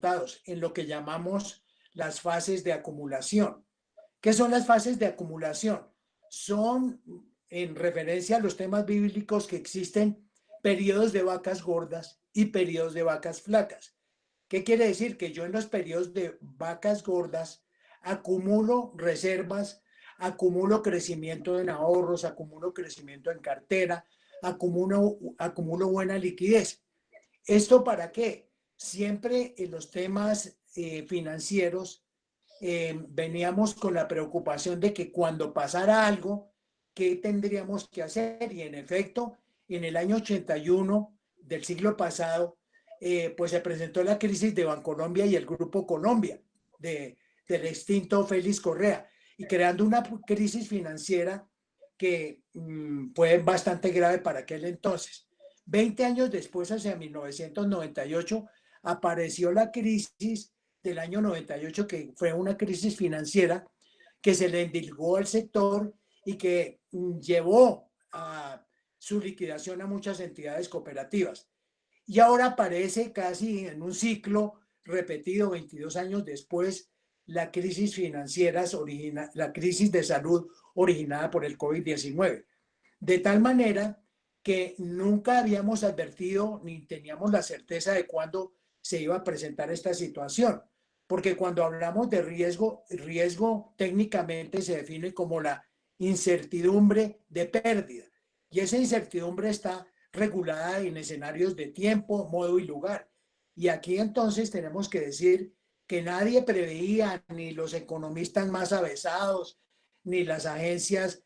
resultados en lo que llamamos las fases de acumulación. ¿Qué son las fases de acumulación? Son, en referencia a los temas bíblicos, que existen periodos de vacas gordas y periodos de vacas flacas. ¿Qué quiere decir? Que yo en los periodos de vacas gordas acumulo reservas, acumulo crecimiento en ahorros, acumulo crecimiento en cartera, acumulo buena liquidez. ¿Esto para qué? Siempre en los temas financieros veníamos con la preocupación de que cuando pasara algo, ¿qué tendríamos que hacer? Y en efecto, en el año 81 del siglo pasado, pues se presentó la crisis de Bancolombia y el Grupo Colombia, del extinto Félix Correa, y creando una crisis financiera que fue bastante grave para aquel entonces. 20 años después, hacia 1998, apareció la crisis del año 98, que fue una crisis financiera que se le endilgó al sector y que llevó a su liquidación a muchas entidades cooperativas. Y ahora aparece casi en un ciclo repetido 22 años después la crisis financiera, la crisis de salud originada por el COVID-19. De tal manera que nunca habíamos advertido ni teníamos la certeza de cuándo se iba a presentar esta situación. Porque cuando hablamos de riesgo, riesgo técnicamente se define como la incertidumbre de pérdida. Y esa incertidumbre está regulada en escenarios de tiempo, modo y lugar. Y aquí entonces tenemos que decir que nadie preveía, ni los economistas más avesados, ni las agencias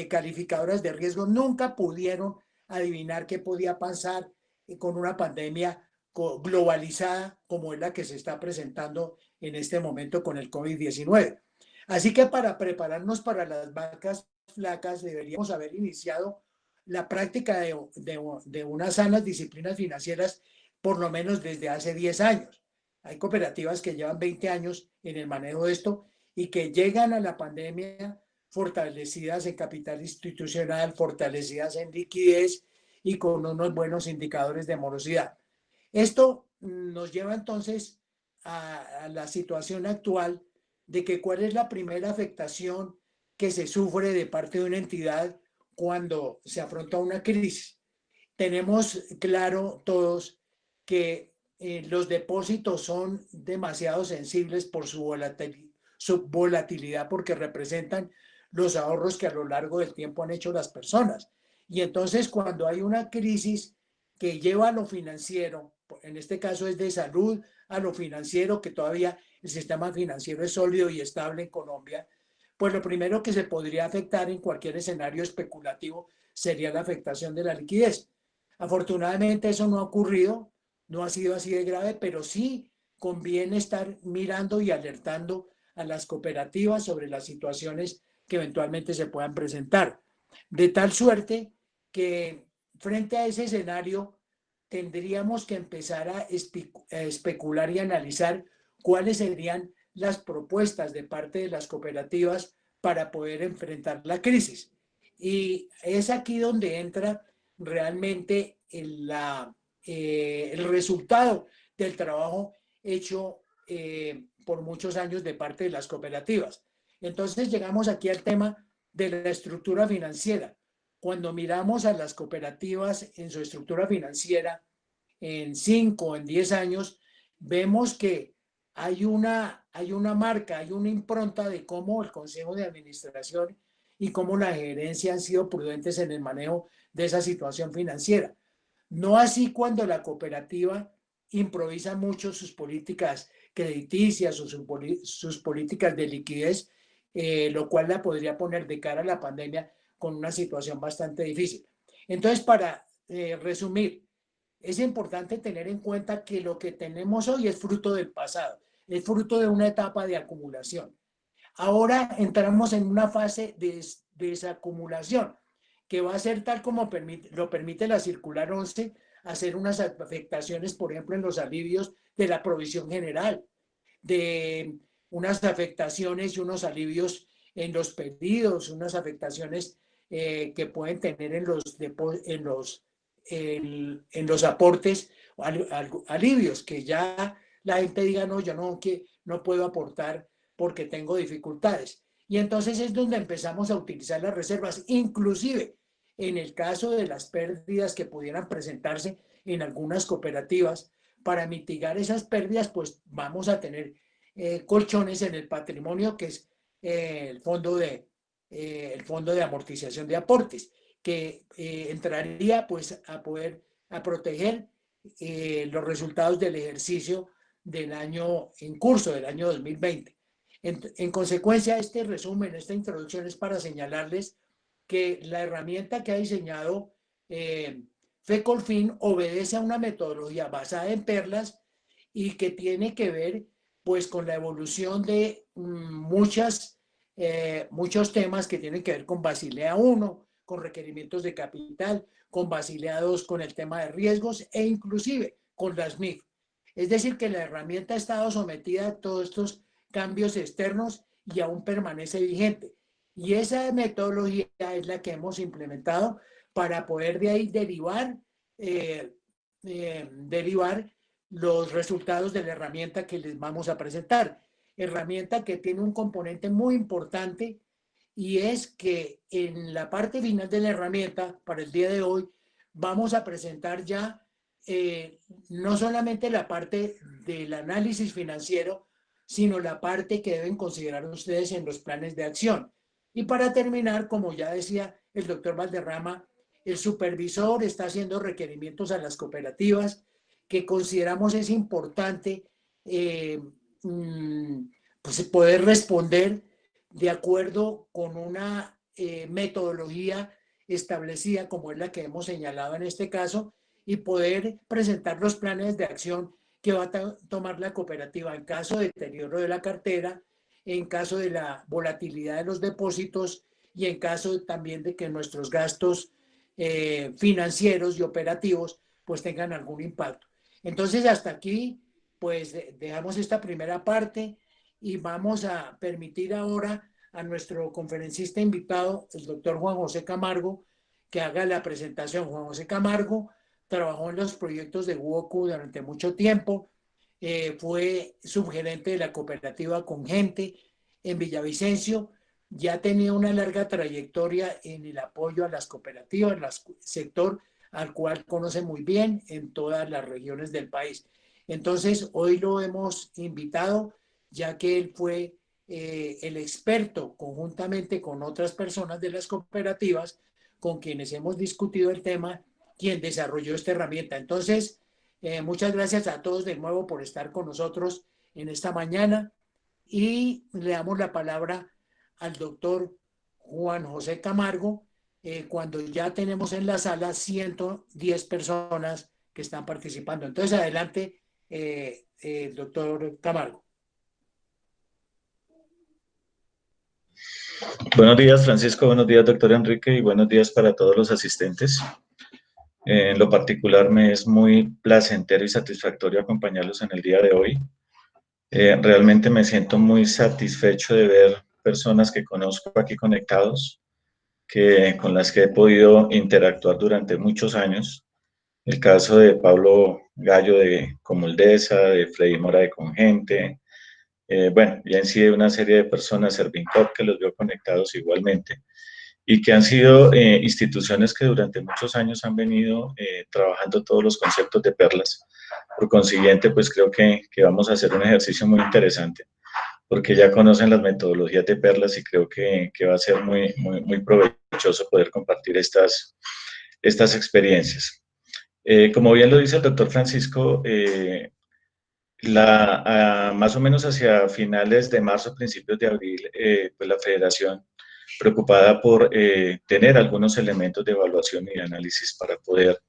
calificadoras de riesgo, nunca pudieron adivinar qué podía pasar con una pandemia globalizada como es la que se está presentando en este momento con el COVID-19. Así que para prepararnos para las vacas flacas deberíamos haber iniciado la práctica de unas sanas disciplinas financieras por lo menos desde hace 10 años. Hay cooperativas que llevan 20 años en el manejo de esto y que llegan a la pandemia fortalecidas en capital institucional, fortalecidas en liquidez y con unos buenos indicadores de morosidad. Esto nos lleva entonces a la situación actual de que cuál es la primera afectación que se sufre de parte de una entidad cuando se afronta una crisis. Tenemos claro todos que los depósitos son demasiado sensibles por su volatilidad porque representan los ahorros que a lo largo del tiempo han hecho las personas. Y entonces cuando hay una crisis que lleva a lo financiero, en este caso es de salud, a lo financiero, que todavía el sistema financiero es sólido y estable en Colombia, pues lo primero que se podría afectar en cualquier escenario especulativo sería la afectación de la liquidez. Afortunadamente eso no ha ocurrido, no ha sido así de grave, pero sí conviene estar mirando y alertando a las cooperativas sobre las situaciones que eventualmente se puedan presentar. De tal suerte que frente a ese escenario tendríamos que empezar a especular y analizar cuáles serían las propuestas de parte de las cooperativas para poder enfrentar la crisis. Y es aquí donde entra realmente el resultado del trabajo hecho por muchos años de parte de las cooperativas. Entonces llegamos aquí al tema de la estructura financiera. Cuando miramos a las cooperativas en su estructura financiera en 5 o en 10 años, vemos que hay una marca, hay una impronta de cómo el Consejo de Administración y cómo la gerencia han sido prudentes en el manejo de esa situación financiera. No así cuando la cooperativa improvisa mucho sus políticas crediticias o sus políticas de liquidez, lo cual la podría poner de cara a la pandemia con una situación bastante difícil. Entonces, para resumir, es importante tener en cuenta que lo que tenemos hoy es fruto del pasado, es fruto de una etapa de acumulación. Ahora entramos en una fase de desacumulación, que va a ser tal como lo permite la circular 11, hacer unas afectaciones, por ejemplo, en los alivios de la provisión general, de unas afectaciones y unos alivios en los pedidos, unas afectaciones que pueden tener en los aportes, alivios que ya la gente diga, no, yo no, que no puedo aportar porque tengo dificultades. Y entonces es donde empezamos a utilizar las reservas, inclusive en el caso de las pérdidas que pudieran presentarse en algunas cooperativas. Para mitigar esas pérdidas, pues vamos a tener colchones en el patrimonio, que es el fondo de amortización de aportes, que entraría pues a proteger los resultados del ejercicio del año en curso, del año 2020. En consecuencia, este resumen, esta introducción es para señalarles que la herramienta que ha diseñado FECOLFIN obedece a una metodología basada en perlas y que tiene que ver pues con la evolución de muchos temas que tienen que ver con Basilea I, con requerimientos de capital, con Basilea II, con el tema de riesgos e inclusive con las MIF. Es decir, que la herramienta ha estado sometida a todos estos cambios externos y aún permanece vigente. Y esa metodología es la que hemos implementado para poder de ahí derivar los resultados de la herramienta que les vamos a presentar. Herramienta que tiene un componente muy importante y es que en la parte final de la herramienta, para el día de hoy, vamos a presentar ya no solamente la parte del análisis financiero, sino la parte que deben considerar ustedes en los planes de acción. Y para terminar, como ya decía el doctor Valderrama, el supervisor está haciendo requerimientos a las cooperativas que consideramos es importante pues poder responder de acuerdo con una metodología establecida como es la que hemos señalado en este caso y poder presentar los planes de acción que va a tomar la cooperativa en caso de deterioro de la cartera, en caso de la volatilidad de los depósitos y en caso también de que nuestros gastos financieros y operativos pues tengan algún impacto. Entonces hasta aquí pues dejamos esta primera parte y vamos a permitir ahora a nuestro conferencista invitado, el doctor Juan José Camargo, que haga la presentación. Juan José Camargo trabajó en los proyectos de WOCU durante mucho tiempo, fue subgerente de la cooperativa Congente en Villavicencio, ya tenía una larga trayectoria en el apoyo a las cooperativas, sector al cual conoce muy bien en todas las regiones del país. Entonces, hoy lo hemos invitado, ya que él fue el experto conjuntamente con otras personas de las cooperativas con quienes hemos discutido el tema, quien desarrolló esta herramienta. Entonces, muchas gracias a todos de nuevo por estar con nosotros en esta mañana y le damos la palabra al doctor Juan José Camargo, cuando ya tenemos en la sala 110 personas que están participando. Entonces, adelante, doctor Camargo. Buenos días, Francisco. Buenos días, doctor Enrique, y buenos días para todos los asistentes. En lo particular, me es muy placentero y satisfactorio acompañarlos en el día de hoy. Realmente me siento muy satisfecho de ver personas que conozco aquí conectados, con las que he podido interactuar durante muchos años. El caso de Pablo Gallo de Comuldesa, de Freddy Mora de Congente, bueno, y en sí de una serie de personas, Servincop, que los veo conectados igualmente, y que han sido instituciones que durante muchos años han venido trabajando todos los conceptos de perlas. Por consiguiente, pues creo que vamos a hacer un ejercicio muy interesante, porque ya conocen las metodologías de perlas y creo que va a ser muy, muy, muy provechoso poder compartir estas experiencias. Como bien lo dice el doctor Francisco, más o menos hacia finales de marzo, principios de abril, pues la federación, preocupada por tener algunos elementos de evaluación y de análisis para poder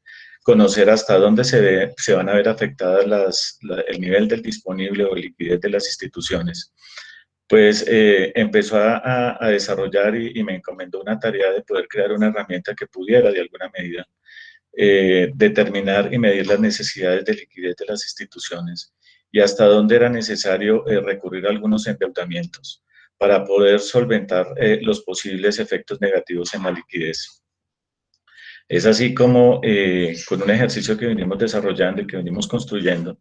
conocer hasta dónde se van a ver afectadas el nivel del disponible o liquidez de las instituciones, pues empezó a desarrollar y me encomendó una tarea de poder crear una herramienta que pudiera de alguna medida determinar y medir las necesidades de liquidez de las instituciones y hasta dónde era necesario recurrir a algunos endeudamientos para poder solventar los posibles efectos negativos en la liquidez. Es así como con un ejercicio que venimos desarrollando y que venimos construyendo,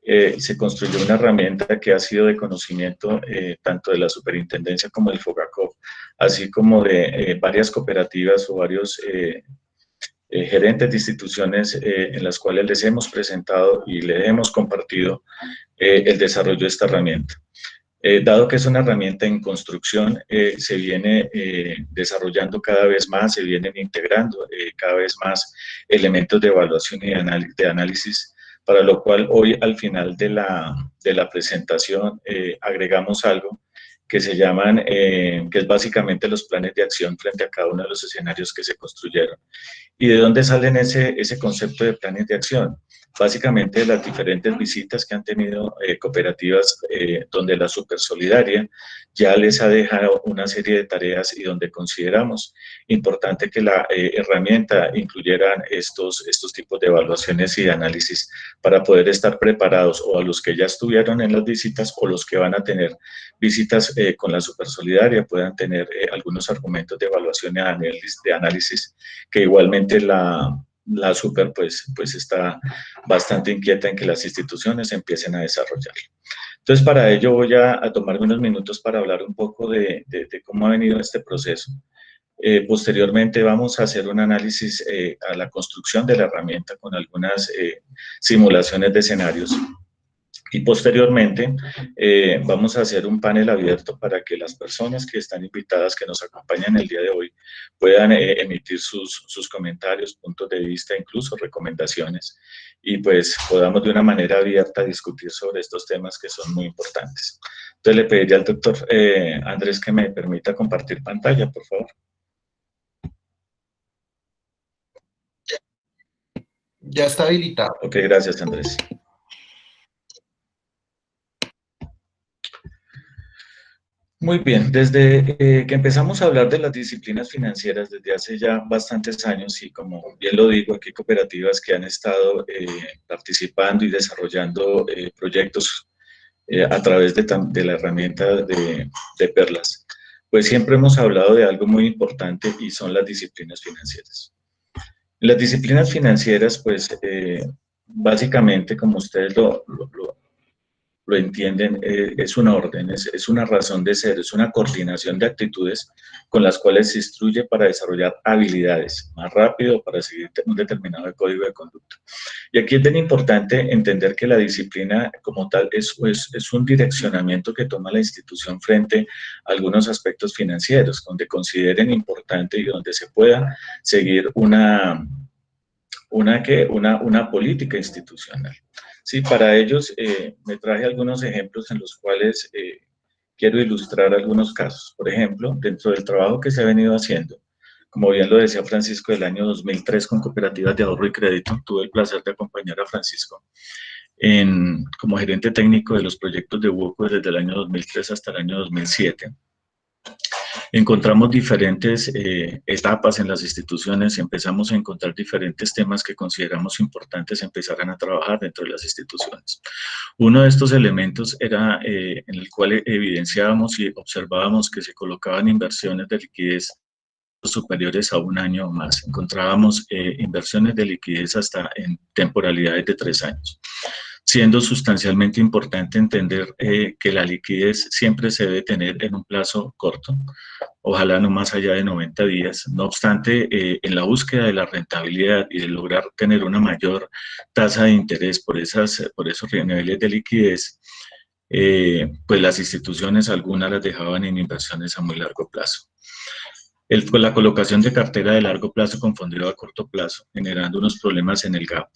se construyó una herramienta que ha sido de conocimiento tanto de la Superintendencia como del FOGACOF, así como de varias cooperativas o varios gerentes de instituciones en las cuales les hemos presentado y les hemos compartido el desarrollo de esta herramienta. Dado que es una herramienta en construcción, se viene desarrollando cada vez más, se vienen integrando cada vez más elementos de evaluación y de análisis, para lo cual hoy al final de la presentación agregamos algo que se llaman, que es básicamente los planes de acción frente a cada uno de los escenarios que se construyeron. ¿Y de dónde salen ese concepto de planes de acción? Básicamente de las diferentes visitas que han tenido cooperativas donde la Supersolidaria ya les ha dejado una serie de tareas y donde consideramos importante que la herramienta incluyera estos tipos de evaluaciones y de análisis para poder estar preparados o a los que ya estuvieron en las visitas o los que van a tener visitas con la Supersolidaria puedan tener algunos argumentos de evaluación y de análisis que igualmente la Super pues está bastante inquieta en que las instituciones empiecen a desarrollarlo. Entonces, para ello voy a tomarme unos minutos para hablar un poco de cómo ha venido este proceso. Posteriormente vamos a hacer un análisis a la construcción de la herramienta con algunas simulaciones de escenarios. Y posteriormente vamos a hacer un panel abierto para que las personas que están invitadas, que nos acompañan el día de hoy, puedan emitir sus comentarios, puntos de vista, incluso recomendaciones, y pues podamos de una manera abierta discutir sobre estos temas que son muy importantes. Entonces le pediría al doctor Andrés que me permita compartir pantalla, por favor. Ya está habilitado. Ok, gracias, Andrés. Muy bien, desde que empezamos a hablar de las disciplinas financieras desde hace ya bastantes años y como bien lo digo, aquí hay cooperativas que han estado participando y desarrollando proyectos a través de la herramienta de Perlas, pues siempre hemos hablado de algo muy importante y son las disciplinas financieras. Las disciplinas financieras, pues básicamente, como ustedes lo entienden, es una orden, es una razón de ser, es una coordinación de actitudes con las cuales se instruye para desarrollar habilidades más rápido para seguir un determinado código de conducta. Y aquí es bien importante entender que la disciplina como tal es un direccionamiento que toma la institución frente a algunos aspectos financieros, donde consideren importante y donde se pueda seguir una política institucional. Sí, para ellos me traje algunos ejemplos en los cuales quiero ilustrar algunos casos. Por ejemplo, dentro del trabajo que se ha venido haciendo, como bien lo decía Francisco, del año 2003 con cooperativas de ahorro y crédito, tuve el placer de acompañar a Francisco como gerente técnico de los proyectos de WOCO desde el año 2003 hasta el año 2007. Encontramos diferentes etapas en las instituciones y empezamos a encontrar diferentes temas que consideramos importantes empezaran a trabajar dentro de las instituciones. Uno de estos elementos era en el cual evidenciábamos y observábamos que se colocaban inversiones de liquidez superiores a un año o más. Encontrábamos inversiones de liquidez hasta en temporalidades de 3 años. Siendo sustancialmente importante entender que la liquidez siempre se debe tener en un plazo corto, ojalá no más allá de 90 días. No obstante, en la búsqueda de la rentabilidad y de lograr tener una mayor tasa de interés por esos niveles de liquidez, pues las instituciones algunas las dejaban en inversiones a muy largo plazo. La colocación de cartera de largo plazo con fondeo a corto plazo, generando unos problemas en el gap.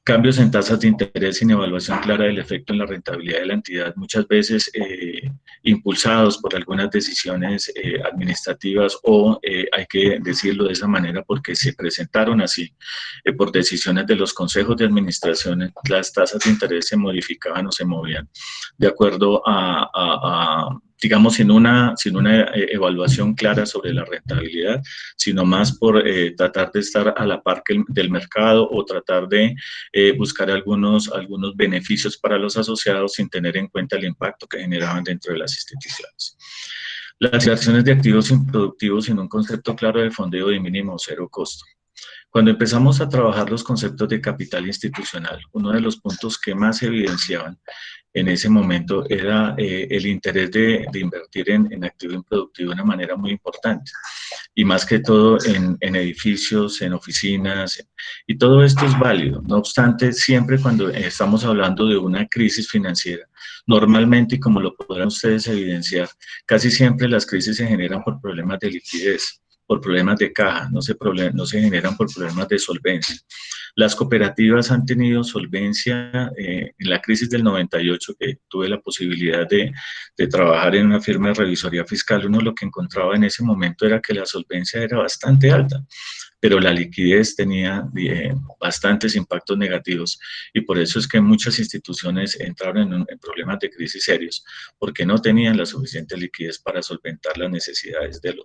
Cambios en tasas de interés sin evaluación clara del efecto en la rentabilidad de la entidad, muchas veces impulsados por algunas decisiones administrativas o, hay que decirlo de esa manera, porque se presentaron así, por decisiones de los consejos de administración, las tasas de interés se modificaban o se movían de acuerdo digamos, sin una evaluación clara sobre la rentabilidad, sino más por tratar de estar a la par del mercado o tratar de buscar algunos beneficios para los asociados sin tener en cuenta el impacto que generaban dentro de las instituciones. Las inversiones de activos improductivos sin un concepto claro de fondeo de mínimo o cero costo. Cuando empezamos a trabajar los conceptos de capital institucional, uno de los puntos que más se evidenciaban en ese momento era el interés de invertir en activo improductivo de una manera muy importante, y más que todo en edificios, en oficinas, y todo esto es válido. No obstante, siempre cuando estamos hablando de una crisis financiera, normalmente, y como lo podrán ustedes evidenciar, casi siempre las crisis se generan por problemas de liquidez, por problemas de caja, no se generan por problemas de solvencia. Las cooperativas han tenido solvencia en la crisis del 98, que tuve la posibilidad de trabajar en una firma de revisoría fiscal. Uno lo que encontraba en ese momento era que la solvencia era bastante alta, pero la liquidez tenía bastantes impactos negativos, y por eso es que muchas instituciones entraron en problemas de crisis serios, porque no tenían la suficiente liquidez para solventar las necesidades de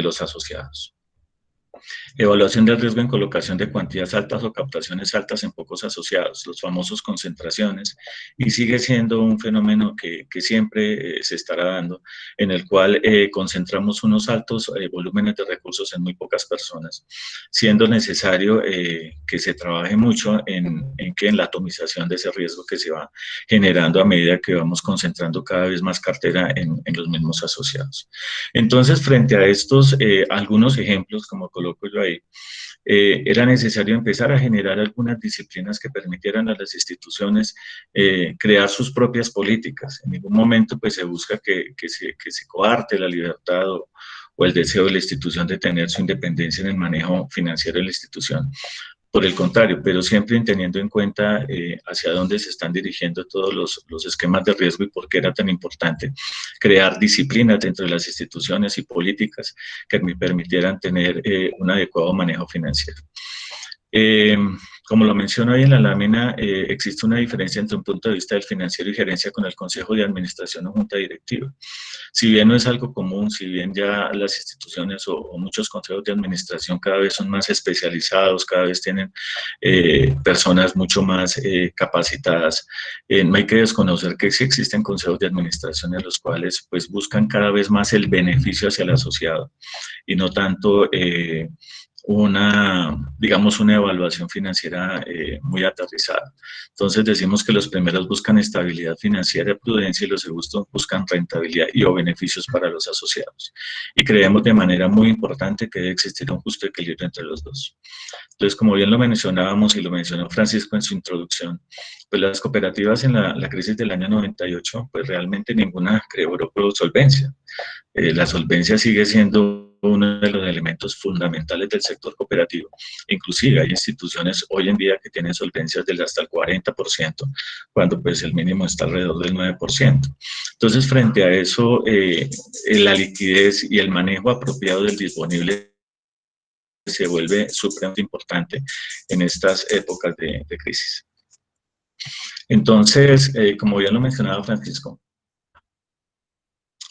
los asociados. Evaluación del riesgo en colocación de cuantías altas o captaciones altas en pocos asociados, los famosos concentraciones, y sigue siendo un fenómeno que siempre se estará dando, en el cual concentramos unos altos volúmenes de recursos en muy pocas personas, siendo necesario que se trabaje mucho en la atomización de ese riesgo que se va generando a medida que vamos concentrando cada vez más cartera en los mismos asociados. Entonces, frente a estos, algunos ejemplos, como coloco yo ahí, era necesario empezar a generar algunas disciplinas que permitieran a las instituciones crear sus propias políticas. En ningún momento pues, se busca que se coarte la libertad o el deseo de la institución de tener su independencia en el manejo financiero de la institución. Por el contrario, pero siempre teniendo en cuenta hacia dónde se están dirigiendo todos los esquemas de riesgo y por qué era tan importante crear disciplinas dentro de las instituciones y políticas que me permitieran tener un adecuado manejo financiero. Como lo menciono ahí en la lámina, existe una diferencia entre un punto de vista del financiero y gerencia con el consejo de administración o junta directiva. Si bien no es algo común, si bien ya las instituciones o muchos consejos de administración cada vez son más especializados, cada vez tienen personas mucho más capacitadas, no hay que desconocer que sí existen consejos de administración en los cuales pues, buscan cada vez más el beneficio hacia el asociado y no tanto digamos, una evaluación financiera muy aterrizada. Entonces decimos que los primeros buscan estabilidad financiera, prudencia, y los segundos buscan rentabilidad o beneficios para los asociados. Y creemos de manera muy importante que debe existir un justo equilibrio entre los dos. Entonces, como bien lo mencionábamos y lo mencionó Francisco en su introducción, pues las cooperativas en la crisis del año 98, pues realmente ninguna creó solvencia. La solvencia sigue siendo uno de los elementos fundamentales del sector cooperativo. Inclusive hay instituciones hoy en día que tienen solvencias del hasta el 40%, cuando pues el mínimo está alrededor del 9%. Entonces, frente a eso, la liquidez y el manejo apropiado del disponible se vuelve supremamente importante en estas épocas de crisis. Entonces, como bien lo mencionaba Francisco,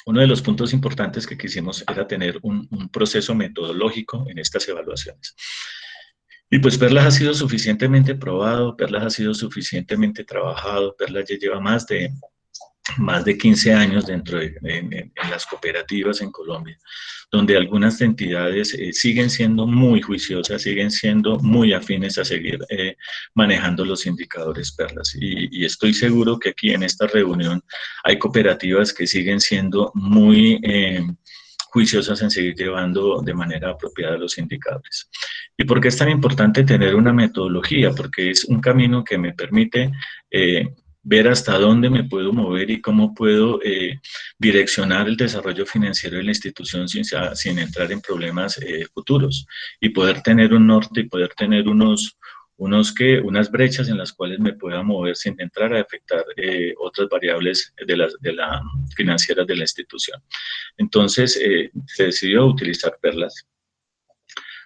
uno de los puntos importantes que quisimos era tener un proceso metodológico en estas evaluaciones. Y pues Perlas ha sido suficientemente probado, Perlas ha sido suficientemente trabajado, Perlas ya lleva más de 15 años dentro en las cooperativas en Colombia, donde algunas entidades siguen siendo muy juiciosas, siguen siendo muy afines a seguir manejando los indicadores Perlas. Y estoy seguro que aquí en esta reunión hay cooperativas que siguen siendo muy juiciosas en seguir llevando de manera apropiada los indicadores. ¿Y por qué es tan importante tener una metodología? Porque es un camino que me permite ver hasta dónde me puedo mover y cómo puedo direccionar el desarrollo financiero de la institución sin entrar en problemas futuros, y poder tener un norte y poder tener unas brechas en las cuales me pueda mover sin entrar a afectar otras variables de la financieras de la institución. Entonces, se decidió utilizar Perlas.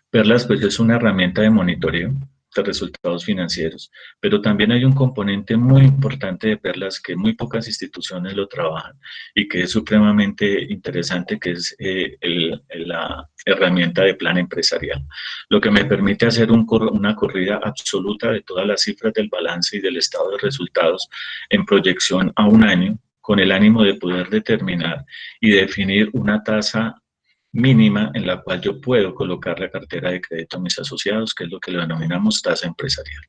Perlas pues es una herramienta de monitoreo de resultados financieros, pero también hay un componente muy importante de Perlas que muy pocas instituciones lo trabajan y que es supremamente interesante, que es la herramienta de plan empresarial, lo que me permite hacer una corrida absoluta de todas las cifras del balance y del estado de resultados en proyección a un año, con el ánimo de poder determinar y definir una tasa mínima en la cual yo puedo colocar la cartera de crédito a mis asociados, que es lo que lo denominamos tasa empresarial.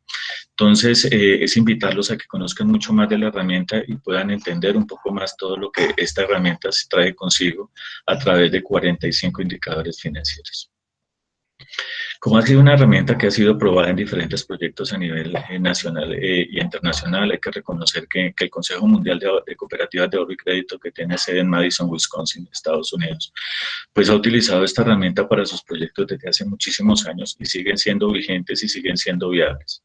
Entonces, es invitarlos a que conozcan mucho más de la herramienta y puedan entender un poco más todo lo que esta herramienta trae consigo a través de 45 indicadores financieros. Como ha sido una herramienta que ha sido probada en diferentes proyectos a nivel nacional y internacional, hay que reconocer que el Consejo Mundial de Cooperativas de Ahorro y Crédito, que tiene sede en Madison, Wisconsin, Estados Unidos, pues ha utilizado esta herramienta para sus proyectos desde hace muchísimos años y siguen siendo vigentes y siguen siendo viables.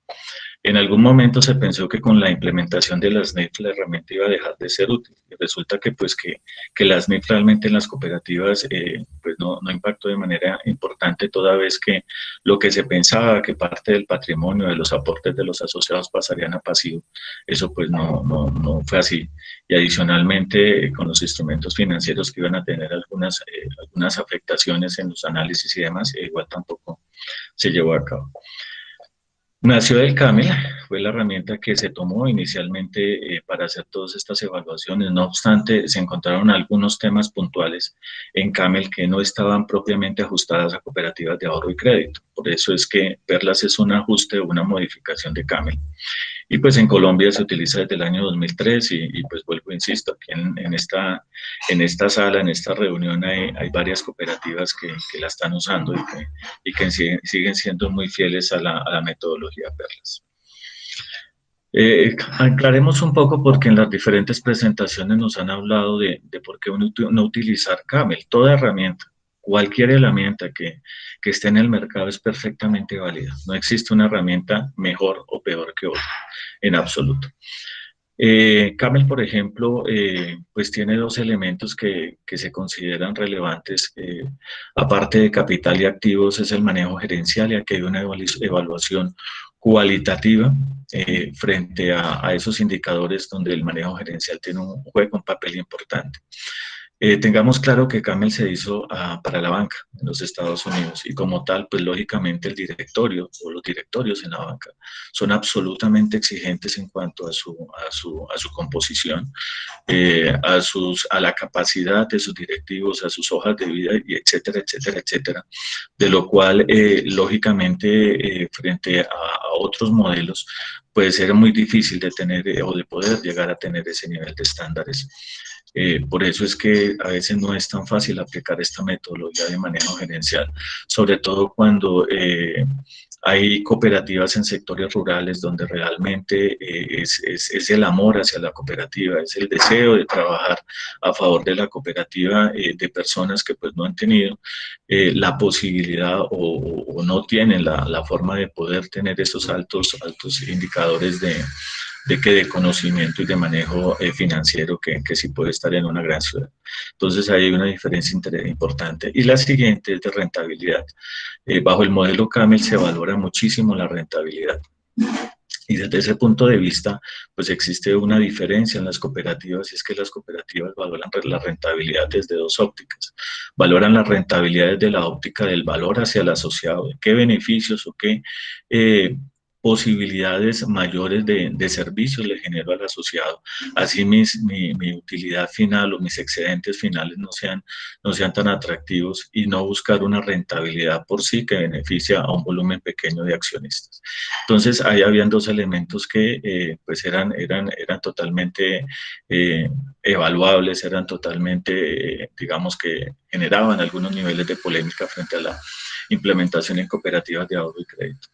En algún momento se pensó que con la implementación de las NIF la herramienta iba a dejar de ser útil. Y resulta que, pues, que las NIF realmente en las cooperativas pues no impactó de manera importante, toda vez que lo que se pensaba que parte del patrimonio, de los aportes de los asociados pasarían a pasivo, eso pues no fue así. Y adicionalmente, con los instrumentos financieros que iban a tener algunas afectaciones en los análisis y demás, igual tampoco se llevó a cabo. Nació del CAMEL, fue la herramienta que se tomó inicialmente para hacer todas estas evaluaciones. No obstante, se encontraron algunos temas puntuales en CAMEL que no estaban propiamente ajustadas a cooperativas de ahorro y crédito. Por eso es que Perlas es un ajuste o una modificación de CAMEL. Y pues en Colombia se utiliza desde el año 2003 y pues vuelvo, insisto, aquí en esta sala, en esta reunión hay varias cooperativas que la están usando y que siguen siendo muy fieles a la metodología Perlas. Aclaremos un poco porque en las diferentes presentaciones nos han hablado de por qué no utilizar CAMEL. Toda herramienta, cualquier herramienta que esté en el mercado es perfectamente válida. No existe una herramienta mejor o peor que otra, en absoluto. CAMEL, por ejemplo, pues tiene dos elementos que se consideran relevantes, aparte de capital y activos, es el manejo gerencial, y aquí hay una evaluación cualitativa frente a esos indicadores donde el manejo gerencial juega un papel importante. Tengamos claro que CAMEL se hizo para la banca en los Estados Unidos y como tal, pues lógicamente el directorio o los directorios en la banca son exigentes en cuanto a su composición, a la capacidad de sus directivos, a sus hojas de vida, y etcétera, etcétera, etcétera. De lo cual, lógicamente, frente a otros modelos, puede ser muy difícil de tener o de poder llegar a tener ese nivel de estándares. Por eso es que a veces no es tan fácil aplicar esta metodología de manejo gerencial, sobre todo cuando hay cooperativas en sectores rurales donde realmente es el amor hacia la cooperativa, es el deseo de trabajar a favor de la cooperativa de personas que pues no han tenido la posibilidad o no tienen la forma de poder tener esos altos indicadores de conocimiento y de manejo financiero que sí puede estar en una gran ciudad. Entonces ahí hay una diferencia importante. Y la siguiente es de rentabilidad. Bajo el modelo CAMEL se valora muchísimo la rentabilidad. Y desde ese punto de vista, pues existe una diferencia en las cooperativas, y es que las cooperativas valoran la rentabilidad desde dos ópticas. Valoran la rentabilidad desde la óptica del valor hacia el asociado, de qué beneficios o qué posibilidades mayores de servicios le genero al asociado. Así mi utilidad final o mis excedentes finales no sean tan atractivos, y no buscar una rentabilidad por sí que beneficia a un volumen pequeño de accionistas. Entonces, ahí habían dos elementos que pues eran totalmente evaluables, eran totalmente, digamos que generaban algunos niveles de polémica frente a la implementación en cooperativas de ahorro y crédito.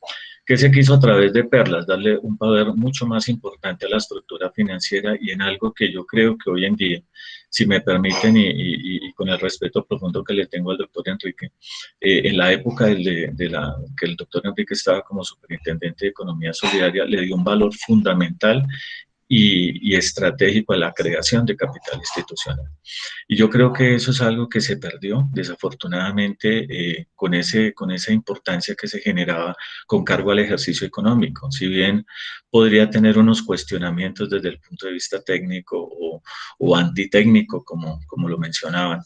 ¿Qué se quiso a través de Perlas? Darle un poder mucho más importante a la estructura financiera, y en algo que yo creo que hoy en día, si me permiten y con el respeto profundo que le tengo al doctor Enrique, en la época que el doctor Enrique estaba como superintendente de Economía Solidaria, le dio un valor fundamental y estratégico a la creación de capital institucional. Y yo creo que eso es algo que se perdió, desafortunadamente, con esa importancia que se generaba con cargo al ejercicio económico. Si bien podría tener unos cuestionamientos desde el punto de vista técnico o antitécnico, como lo mencionaban,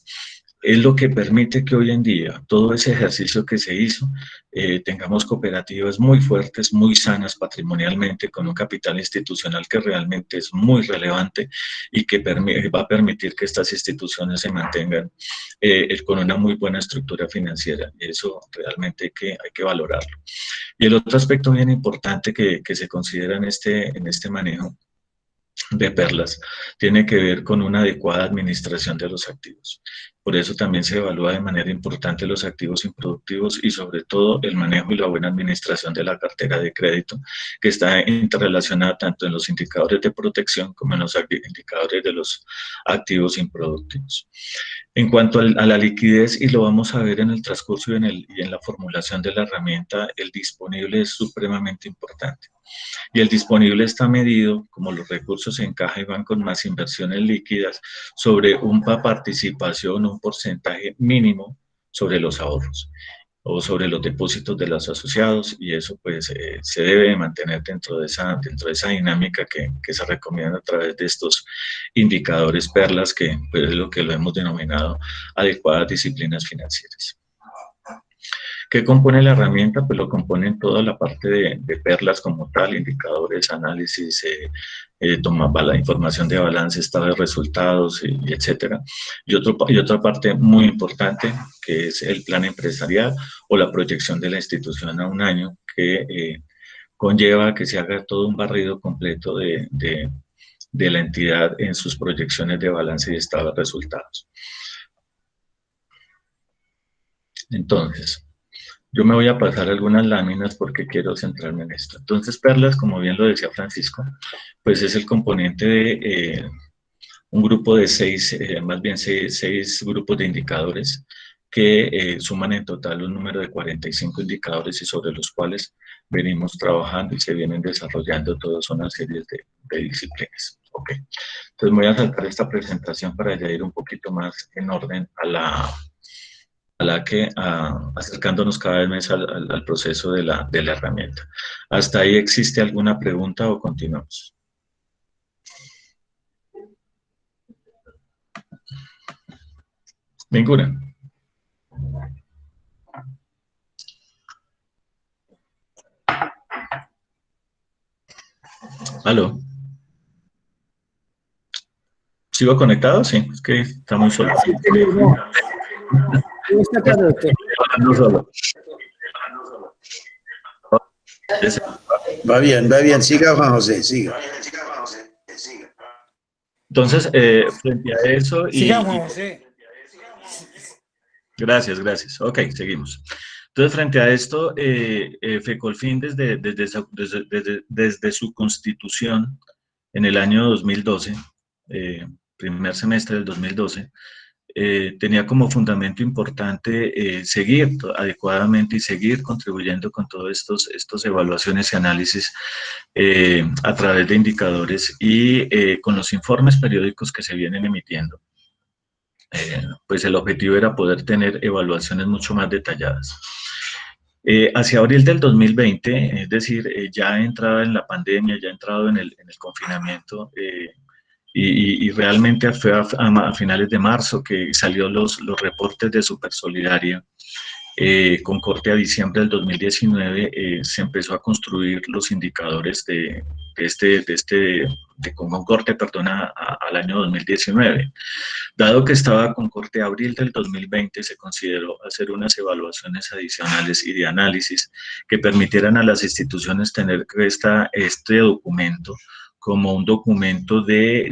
es lo que permite que hoy en día todo ese ejercicio que se hizo, tengamos cooperativas muy fuertes, muy sanas patrimonialmente, con un capital institucional que realmente es muy relevante y que va a permitir que estas instituciones se mantengan con una muy buena estructura financiera. Eso realmente hay que valorarlo. Y el otro aspecto bien importante que se considera en este manejo de perlas tiene que ver con una adecuada administración de los activos. Por eso también se evalúa de manera importante los activos improductivos y sobre todo el manejo y la buena administración de la cartera de crédito, que está interrelacionada tanto en los indicadores de protección como en los indicadores de los activos improductivos. En cuanto a la liquidez, y lo vamos a ver en el transcurso y en la formulación de la herramienta, el disponible es supremamente importante. Y el disponible está medido, como los recursos en caja y van con más inversiones líquidas, sobre una participación, un porcentaje mínimo sobre los ahorros o sobre los depósitos de los asociados, y eso pues se debe mantener dentro de esa dinámica que se recomienda a través de estos indicadores perlas, que pues, es lo que lo hemos denominado adecuadas disciplinas financieras. ¿Qué compone la herramienta? Pues lo componen toda la parte de perlas como tal, indicadores, análisis, la información de balance, estado de resultados, y etcétera. Y otra parte muy importante, que es el plan empresarial o la proyección de la institución a un año, que conlleva que se haga todo un barrido completo de la entidad en sus proyecciones de balance y estado de resultados. Entonces, yo me voy a pasar algunas láminas porque quiero centrarme en esto. Entonces, perlas, como bien lo decía Francisco, pues es el componente de un grupo de seis grupos de indicadores que suman en total un número de 45 indicadores y sobre los cuales venimos trabajando y se vienen desarrollando todas una serie de disciplinas. Ok, entonces voy a saltar esta presentación para ya ir un poquito más en orden acercándonos cada vez más al proceso de la herramienta. ¿Hasta ahí existe alguna pregunta o continuamos? Ninguna. ¿Aló? ¿Sigo conectado? Sí, es que está muy solo. Sí, no. Está claro, doctor. No solo. Va bien, siga Juan José, siga. Entonces, frente a eso... Siga Juan José. Gracias. Ok, seguimos. Entonces, frente a esto, FECOLFIN desde su constitución en el año 2012, primer semestre del 2012, tenía como fundamento importante seguir adecuadamente y seguir contribuyendo con todas estas evaluaciones y análisis a través de indicadores y con los informes periódicos que se vienen emitiendo. Pues el objetivo era poder tener evaluaciones mucho más detalladas. Hacia abril del 2020, es decir, ya entrada en la pandemia, ya entrado en el confinamiento, y realmente fue a finales de marzo que salió los reportes de Supersolidaria. Con corte a diciembre del 2019 se empezó a construir los indicadores con corte, perdón, al año 2019. Dado que estaba con corte a abril del 2020, se consideró hacer unas evaluaciones adicionales y de análisis que permitieran a las instituciones tener este documento como un documento de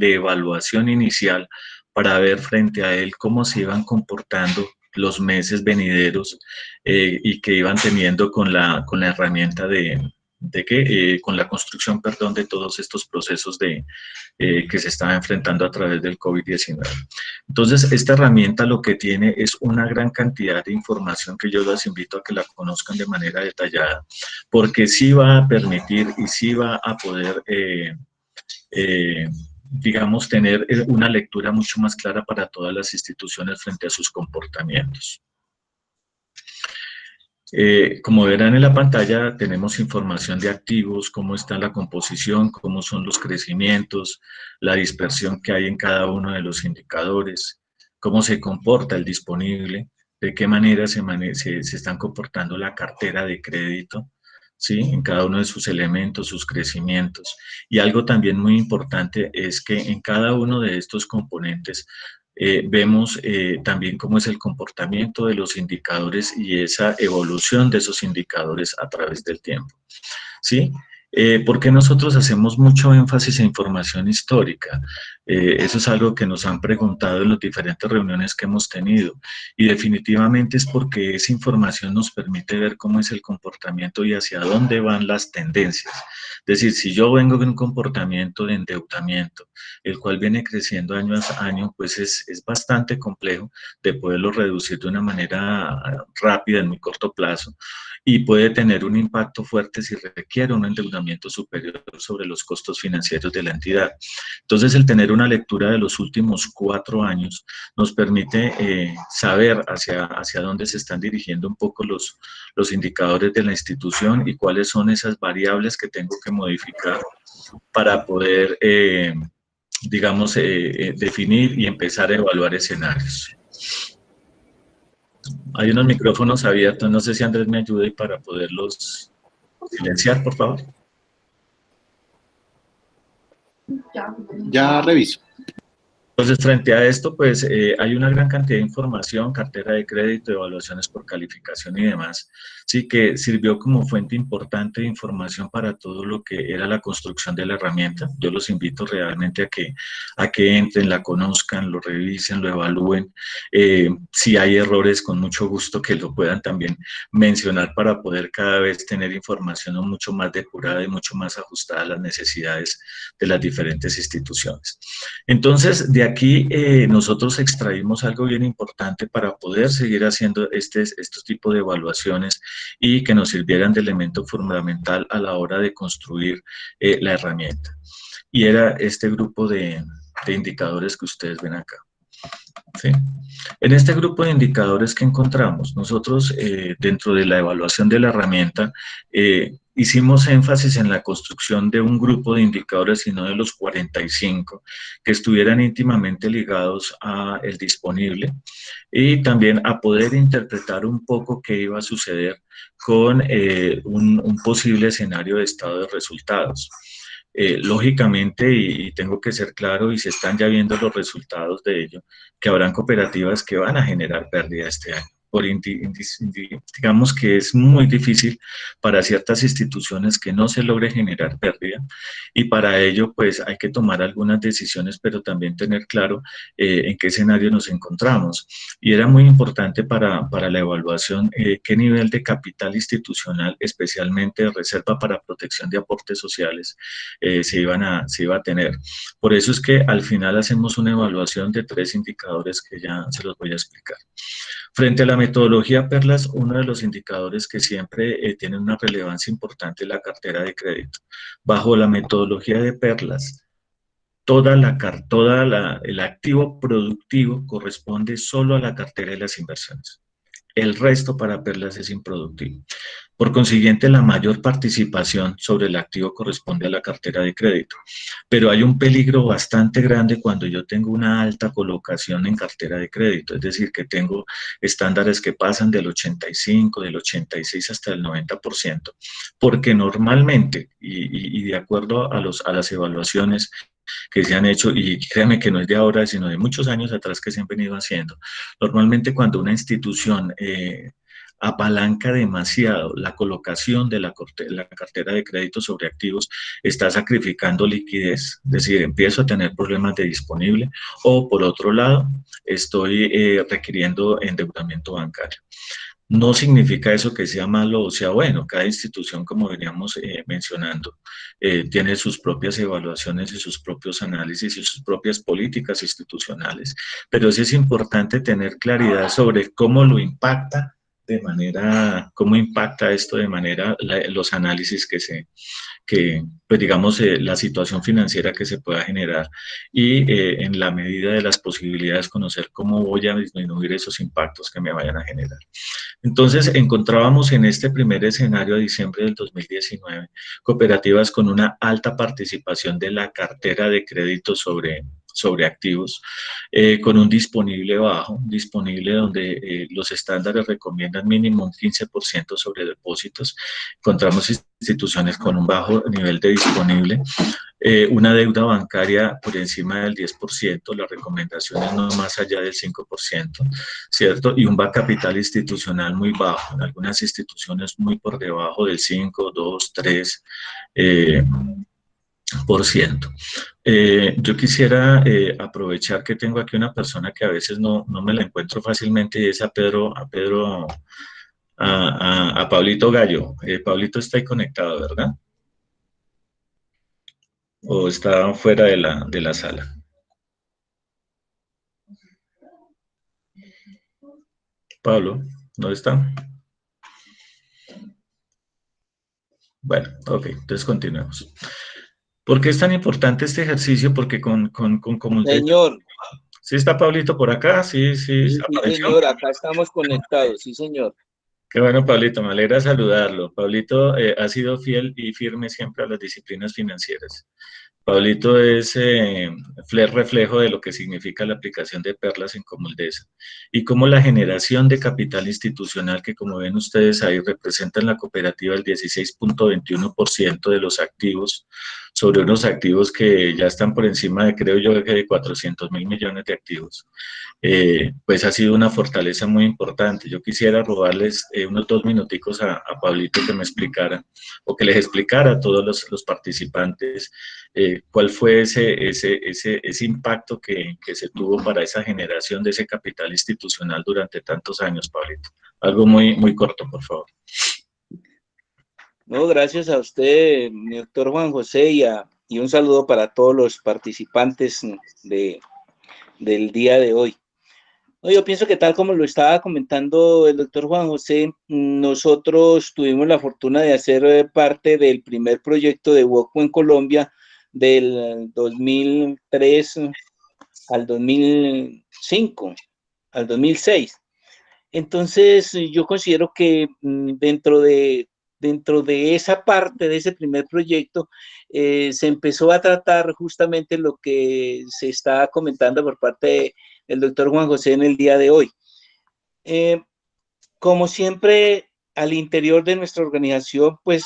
evaluación inicial para ver frente a él cómo se iban comportando los meses venideros y que iban teniendo con la herramienta con la construcción, perdón, de todos estos procesos que se estaban enfrentando a través del COVID-19. Entonces, esta herramienta lo que tiene es una gran cantidad de información que yo los invito a que la conozcan de manera detallada, porque sí va a permitir y sí va a poder digamos, tener una lectura mucho más clara para todas las instituciones frente a sus comportamientos. Como verán en la pantalla, tenemos información de activos, cómo está la composición, cómo son los crecimientos, la dispersión que hay en cada uno de los indicadores. cómo se comporta el disponible, de qué manera se están comportando la cartera de crédito, ¿sí? En cada uno de sus elementos, sus crecimientos. Y algo también muy importante es que en cada uno de estos componentes vemos también cómo es el comportamiento de los indicadores y esa evolución de esos indicadores a través del tiempo, ¿sí? ¿Por qué nosotros hacemos mucho énfasis en información histórica? Eso es algo que nos han preguntado en las diferentes reuniones que hemos tenido y definitivamente es porque esa información nos permite ver cómo es el comportamiento y hacia dónde van las tendencias. Es decir, si yo vengo de un comportamiento de endeudamiento, el cual viene creciendo año a año, pues es bastante complejo de poderlo reducir de una manera rápida en muy corto plazo y puede tener un impacto fuerte si requiere un endeudamiento superior sobre los costos financieros de la entidad. Entonces, el tener una lectura de los últimos 4 años nos permite saber hacia dónde se están dirigiendo un poco los indicadores de la institución y cuáles son esas variables que tengo que modificar para poder, digamos, definir y empezar a evaluar escenarios. Hay unos micrófonos abiertos, no sé si Andrés me ayude para poderlos silenciar, por favor. Ya reviso. Entonces, frente a esto, pues hay una gran cantidad de información, cartera de crédito, evaluaciones por calificación y demás, sí, que sirvió como fuente importante de información para todo lo que era la construcción de la herramienta. Yo los invito realmente a que entren, la conozcan, lo revisen, lo evalúen. Si hay errores, con mucho gusto que lo puedan también mencionar para poder cada vez tener información mucho más depurada y mucho más ajustada a las necesidades de las diferentes instituciones. Entonces, de aquí nosotros extraímos algo bien importante para poder seguir haciendo estos tipos de evaluaciones y que nos sirvieran de elemento fundamental a la hora de construir la herramienta. Y era este grupo de indicadores que ustedes ven acá. ¿Sí? En este grupo de indicadores que encontramos, nosotros dentro de la evaluación de la herramienta hicimos énfasis en la construcción de un grupo de indicadores y no de los 45 que estuvieran íntimamente ligados a el disponible y también a poder interpretar un poco qué iba a suceder con un posible escenario de estado de resultados. Lógicamente, y tengo que ser claro, y se están ya viendo los resultados de ello, que habrán cooperativas que van a generar pérdida este año. Digamos que es muy difícil para ciertas instituciones que no se logre generar pérdida y para ello pues hay que tomar algunas decisiones, pero también tener claro en qué escenario nos encontramos. Y era muy importante para la evaluación qué nivel de capital institucional, especialmente de reserva para protección de aportes sociales, se iba a tener. Por eso es que al final hacemos una evaluación de 3 indicadores que ya se los voy a explicar. Frente a la metodología PERLAS, uno de los indicadores que siempre tiene una relevancia importante es la cartera de crédito. Bajo la metodología de PERLAS, el activo productivo corresponde solo a la cartera de las inversiones. El resto para PERLAS es improductivo. Por consiguiente, la mayor participación sobre el activo corresponde a la cartera de crédito. Pero hay un peligro bastante grande cuando yo tengo una alta colocación en cartera de crédito, es decir, que tengo estándares que pasan del 85, del 86 hasta el 90%, porque normalmente, y de acuerdo a las evaluaciones que se han hecho, y créanme que no es de ahora, sino de muchos años atrás que se han venido haciendo. Normalmente cuando una institución apalanca demasiado la colocación de la cartera de crédito sobre activos, está sacrificando liquidez, es decir, empiezo a tener problemas de disponible o por otro lado, estoy requiriendo endeudamiento bancario. No significa eso que sea malo o sea bueno. Cada institución, como veníamos mencionando, tiene sus propias evaluaciones y sus propios análisis y sus propias políticas institucionales. Pero sí es importante tener claridad sobre cómo lo impacta cómo impacta esto de manera los análisis pues digamos, la situación financiera que se pueda generar y en la medida de las posibilidades conocer cómo voy a disminuir esos impactos que me vayan a generar. Entonces, encontrábamos en este primer escenario de diciembre del 2019 cooperativas con una alta participación de la cartera de crédito sobre sobre activos, con un disponible bajo, disponible donde los estándares recomiendan mínimo un 15% sobre depósitos. Encontramos instituciones con un bajo nivel de disponible, una deuda bancaria por encima del 10%, la recomendación es no más allá del 5%, ¿cierto? Y un capital institucional muy bajo, en algunas instituciones muy por debajo del 5, 2, 3, por ciento. Yo quisiera aprovechar que tengo aquí una persona que a veces no me la encuentro fácilmente, y es a Pablito Gallo. Pablito está ahí conectado, ¿verdad? ¿O está fuera de la sala? Pablo, ¿dónde está? Bueno, ok, entonces continuemos. ¿Por qué es tan importante este ejercicio? Porque como usted... Señor. ¿Sí está Pablito por acá? Sí, Sí, señor, acá estamos conectados, sí, señor. Qué bueno, Pablito, me alegra saludarlo. Pablito ha sido fiel y firme siempre a las disciplinas financieras. Pablito es reflejo de lo que significa la aplicación de perlas en Comuldesa y cómo la generación de capital institucional, que como ven ustedes ahí representa en la cooperativa el 16.21% de los activos, sobre unos activos que ya están por encima de, creo yo, de 400.000 millones de activos. Pues ha sido una fortaleza muy importante. Yo quisiera robarles unos 2 minuticos a Pablito que me explicara, o que les explicara a todos los participantes cuál fue ese impacto que se tuvo para esa generación de ese capital institucional durante tantos años, Pablito. Algo muy, muy corto, por favor. No, gracias a usted, mi doctor Juan José, y un saludo para todos los participantes del día de hoy. No, yo pienso que tal como lo estaba comentando el doctor Juan José, nosotros tuvimos la fortuna de hacer parte del primer proyecto de WOCO en Colombia del 2003 al 2005, al 2006. Entonces, yo considero que dentro de esa parte de ese primer proyecto, se empezó a tratar justamente lo que se está comentando por parte del doctor Juan José en el día de hoy. Como siempre, al interior de nuestra organización, pues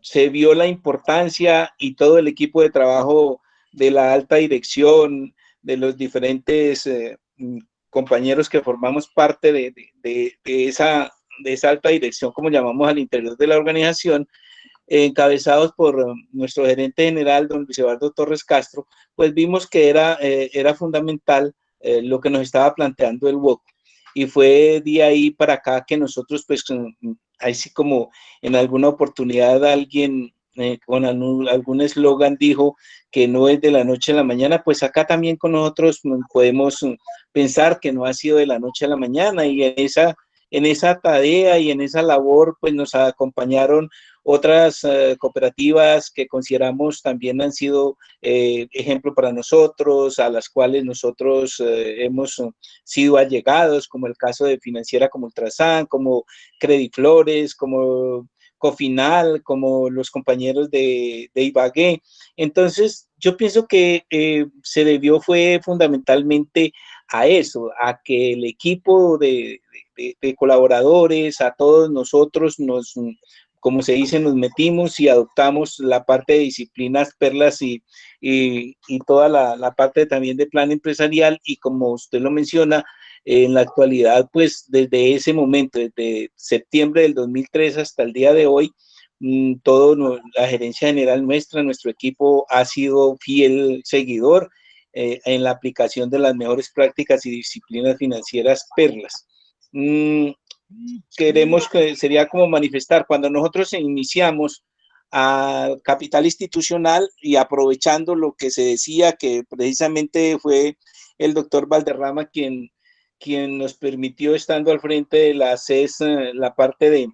se vio la importancia y todo el equipo de trabajo de la alta dirección, de los diferentes compañeros que formamos parte de esa alta dirección, como llamamos al interior de la organización, encabezados por nuestro gerente general, don Luis Eduardo Torres Castro, pues vimos que era fundamental lo que nos estaba planteando el WOCO. Y fue de ahí para acá que nosotros, pues, así como en alguna oportunidad alguien con algún eslogan dijo que no es de la noche a la mañana, pues acá también con nosotros podemos pensar que no ha sido de la noche a la mañana, y en esa tarea y en esa labor, pues nos acompañaron otras cooperativas que consideramos también han sido ejemplo para nosotros, a las cuales nosotros hemos sido allegados, como el caso de Financiera como Ultrasan, como Crediflores, como Cofinal, como los compañeros de Ibagué. Entonces, yo pienso que se debió fue fundamentalmente a eso, a que el equipo de colaboradores, a todos nosotros como se dice, nos metimos y adoptamos la parte de disciplinas perlas y toda la parte también de plan empresarial, y como usted lo menciona, en la actualidad, pues desde ese momento, desde septiembre del 2003 hasta el día de hoy, la gerencia general nuestra, nuestro equipo ha sido fiel seguidor en la aplicación de las mejores prácticas y disciplinas financieras perlas. Queremos que sería como manifestar, cuando nosotros iniciamos al capital institucional, y aprovechando lo que se decía, que precisamente fue el doctor Valderrama quien nos permitió, estando al frente de la CES, la parte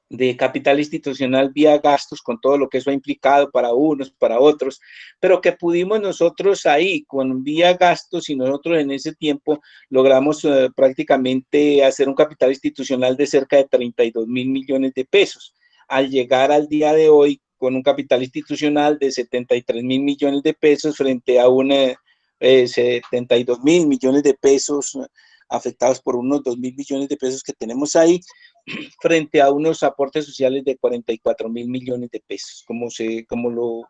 de capital institucional vía gastos, con todo lo que eso ha implicado para unos, para otros, pero que pudimos nosotros ahí, con vía gastos, y nosotros en ese tiempo logramos prácticamente hacer un capital institucional de cerca de 32.000 millones de pesos. Al llegar al día de hoy, con un capital institucional de 73.000 millones de pesos frente a 72.000 millones de pesos, afectados por unos 2.000 millones de pesos que tenemos ahí, frente a unos aportes sociales de 44.000 millones de pesos, como lo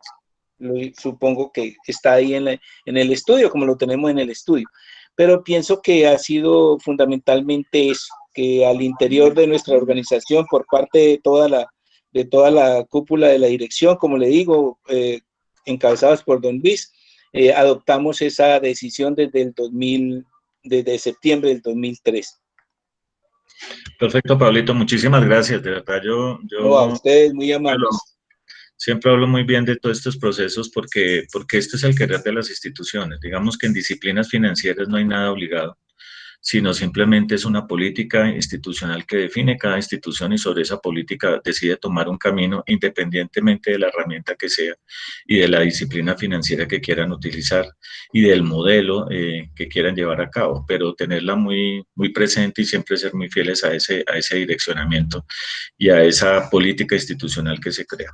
supongo que está ahí en el estudio, como lo tenemos en el estudio. Pero pienso que ha sido fundamentalmente eso, que al interior de nuestra organización, por parte de toda la cúpula de la dirección, como le digo, encabezados por don Luis, adoptamos esa decisión desde septiembre del 2003. Perfecto, Pablito, muchísimas gracias. De verdad, No, a ustedes, muy amables. Siempre hablo muy bien de todos estos procesos porque esto es el querer de las instituciones. Digamos que en disciplinas financieras no hay nada obligado, sino simplemente es una política institucional que define cada institución y sobre esa política decide tomar un camino independientemente de la herramienta que sea y de la disciplina financiera que quieran utilizar y del modelo que quieran llevar a cabo, pero tenerla muy, muy presente y siempre ser muy fieles a ese direccionamiento y a esa política institucional que se crea.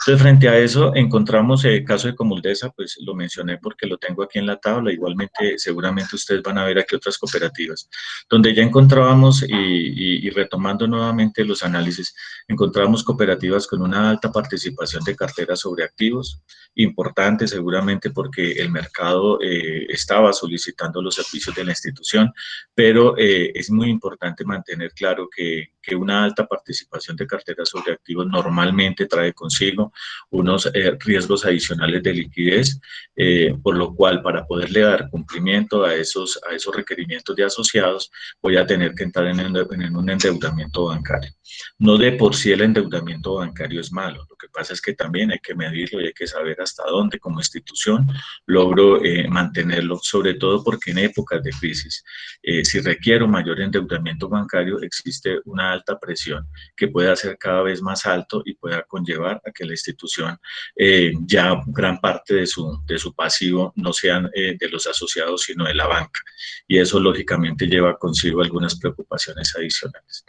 Entonces, frente a eso, encontramos el caso de Comuldesa, pues lo mencioné porque lo tengo aquí en la tabla, igualmente seguramente ustedes van a ver aquí otras cooperativas, donde ya encontrábamos, y retomando nuevamente los análisis, encontramos cooperativas con una alta participación de cartera sobre activos, importante seguramente porque el mercado estaba solicitando los servicios de la institución, pero es muy importante mantener claro que una alta participación de cartera sobre activos normalmente trae consigo unos riesgos adicionales de liquidez, por lo cual para poderle dar cumplimiento a esos requerimientos de asociados voy a tener que entrar en un endeudamiento bancario. No de por sí el endeudamiento bancario es malo, lo que pasa es que también hay que medirlo y hay que saber hasta dónde como institución logro mantenerlo, sobre todo porque en épocas de crisis, si requiero mayor endeudamiento bancario, existe una alta presión que puede hacer cada vez más alto y pueda conllevar a que la institución ya gran parte de su pasivo no sean de los asociados, sino de la banca. Y eso lógicamente lleva consigo algunas preocupaciones adicionales.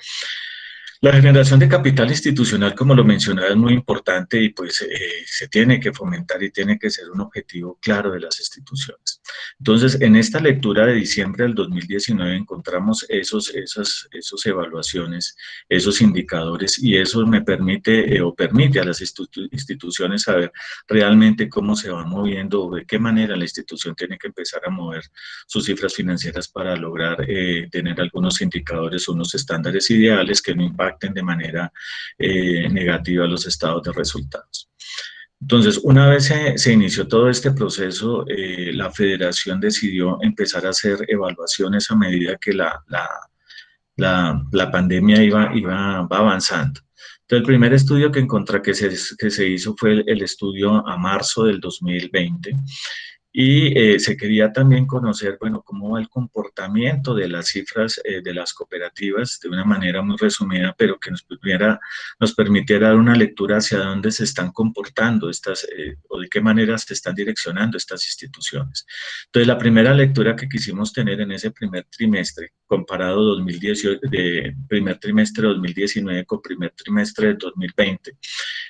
La generación de capital institucional, como lo mencionaba, es muy importante y pues se tiene que fomentar y tiene que ser un objetivo claro de las instituciones. Entonces, en esta lectura de diciembre del 2019 encontramos esas evaluaciones, esos indicadores y eso me permite o permite a las instituciones saber realmente cómo se va moviendo o de qué manera la institución tiene que empezar a mover sus cifras financieras para lograr tener algunos indicadores, unos estándares ideales que no impacten de manera negativa los estados de resultados. Entonces, una vez se inició todo este proceso, la federación decidió empezar a hacer evaluaciones a medida que la pandemia va avanzando. Entonces, el primer estudio que se hizo fue el estudio a marzo del 2020. Y se quería también conocer, bueno, cómo va el comportamiento de las cifras de las cooperativas de una manera muy resumida, pero que nos permitiera dar una lectura hacia dónde se están comportando o de qué manera se están direccionando estas instituciones. Entonces, la primera lectura que quisimos tener en ese primer trimestre, comparado 2018, primer trimestre de 2019 con primer trimestre de 2020,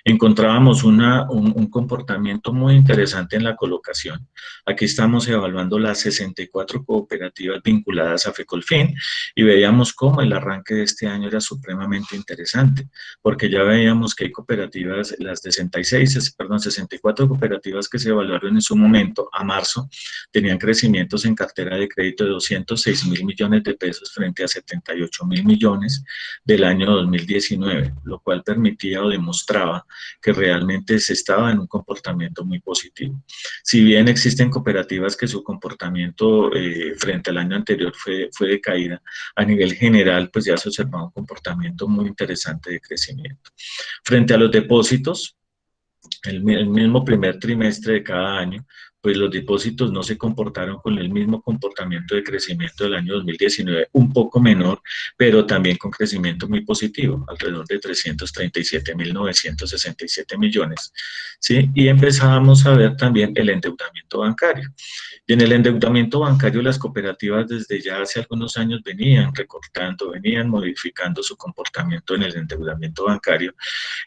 encontrábamos un comportamiento muy interesante en la colocación. Aquí estamos evaluando las 64 cooperativas vinculadas a FECOLFIN y veíamos cómo el arranque de este año era supremamente interesante, porque ya veíamos que hay cooperativas, las 64 cooperativas que se evaluaron en su momento, a marzo, tenían crecimientos en cartera de crédito de 206.000 millones de pesos frente a 78.000 millones del año 2019, lo cual permitía o demostraba que realmente se estaba en un comportamiento muy positivo. Si bien existen cooperativas que su comportamiento frente al año anterior fue de caída, a nivel general pues ya se observaba un comportamiento muy interesante de crecimiento. Frente a los depósitos, el mismo primer trimestre de cada año, pues los depósitos no se comportaron con el mismo comportamiento de crecimiento del año 2019, un poco menor, pero también con crecimiento muy positivo, alrededor de 337.967 millones, ¿sí? Y empezábamos a ver también el endeudamiento bancario. Y en el endeudamiento bancario las cooperativas desde ya hace algunos años venían recortando, venían modificando su comportamiento en el endeudamiento bancario.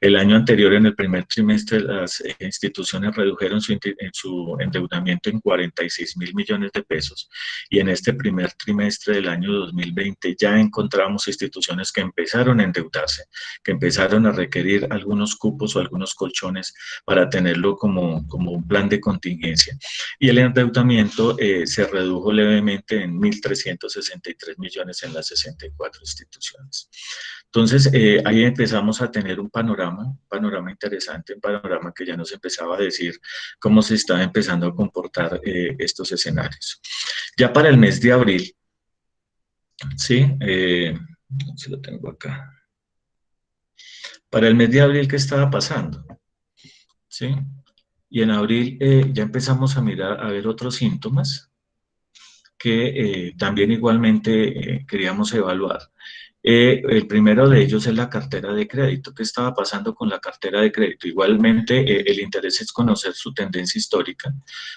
El año anterior, en el primer trimestre, las instituciones redujeron su endeudamiento en 46.000 millones de pesos, y en este primer trimestre del año 2020 ya encontramos instituciones que empezaron a endeudarse, que empezaron a requerir algunos cupos o algunos colchones para tenerlo como un plan de contingencia. Y el endeudamiento se redujo levemente en 1.363 millones en las 64 instituciones. Entonces, ahí empezamos a tener un panorama interesante, un panorama que ya nos empezaba a decir cómo se estaba empezando a comportar estos escenarios. Ya para el mes de abril, ¿sí? Se lo tengo acá. Para el mes de abril, ¿qué estaba pasando? ¿Sí? Y en abril ya empezamos a mirar, a ver otros síntomas que también igualmente queríamos evaluar. El primero de ellos es la cartera de crédito. ¿Qué estaba pasando con la cartera de crédito? Igualmente, el interés es conocer su tendencia histórica,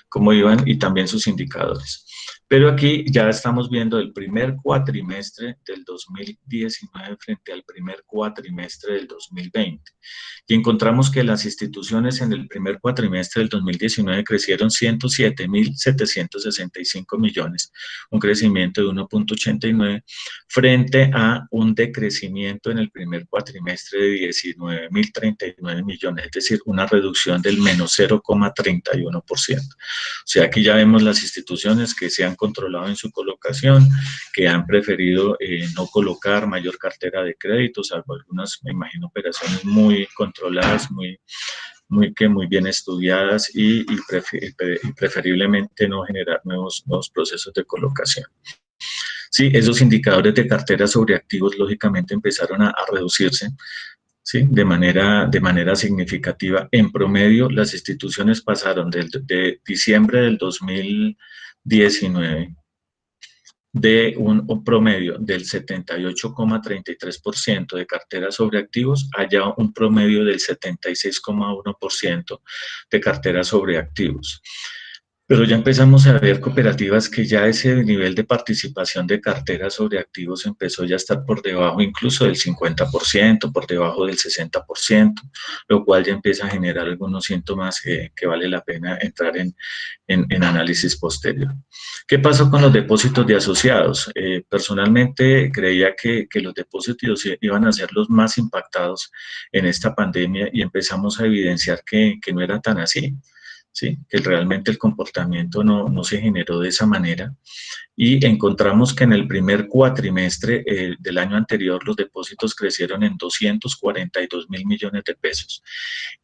cómo iban y también sus indicadores. Pero aquí ya estamos viendo el primer cuatrimestre del 2019 frente al primer cuatrimestre del 2020. Y encontramos que las instituciones en el primer cuatrimestre del 2019 crecieron 107.765 millones, un crecimiento de 1.89 frente a un decrecimiento en el primer cuatrimestre de 19.039 millones, es decir, una reducción del menos 0,31%. O sea, aquí ya vemos las instituciones que se han controlado en su colocación, que han preferido no colocar mayor cartera de créditos, salvo algunas, me imagino, operaciones muy controladas, muy bien estudiadas y preferiblemente no generar nuevos procesos de colocación. Sí, esos indicadores de cartera sobre activos lógicamente empezaron a reducirse, ¿sí? de manera significativa. En promedio, las instituciones pasaron de diciembre del 2019 de un promedio del 78,33% de cartera sobre activos a ya un promedio del 76,1% de cartera sobre activos. Pero ya empezamos a ver cooperativas que ya ese nivel de participación de cartera sobre activos empezó ya a estar por debajo incluso del 50%, por debajo del 60%, lo cual ya empieza a generar algunos síntomas que vale la pena entrar en análisis posterior. ¿Qué pasó con los depósitos de asociados? Personalmente creía que los depósitos iban a ser los más impactados en esta pandemia y empezamos a evidenciar que no era tan así. ¿Sí? Que realmente el comportamiento no se generó de esa manera, y encontramos que en el primer cuatrimestre del año anterior los depósitos crecieron en 242.000 millones de pesos,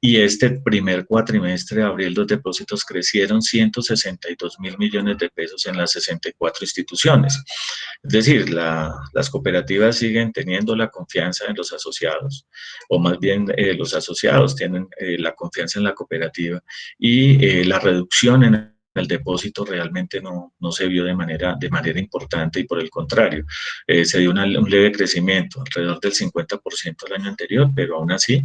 y este primer cuatrimestre de abril los depósitos crecieron 162.000 millones de pesos en las 64 instituciones. Es decir, las cooperativas siguen teniendo la confianza en los asociados, o más bien los asociados tienen la confianza en la cooperativa, y la reducción en el depósito realmente no se vio de manera importante, y por el contrario, se dio un leve crecimiento, alrededor del 50% el año anterior, pero aún así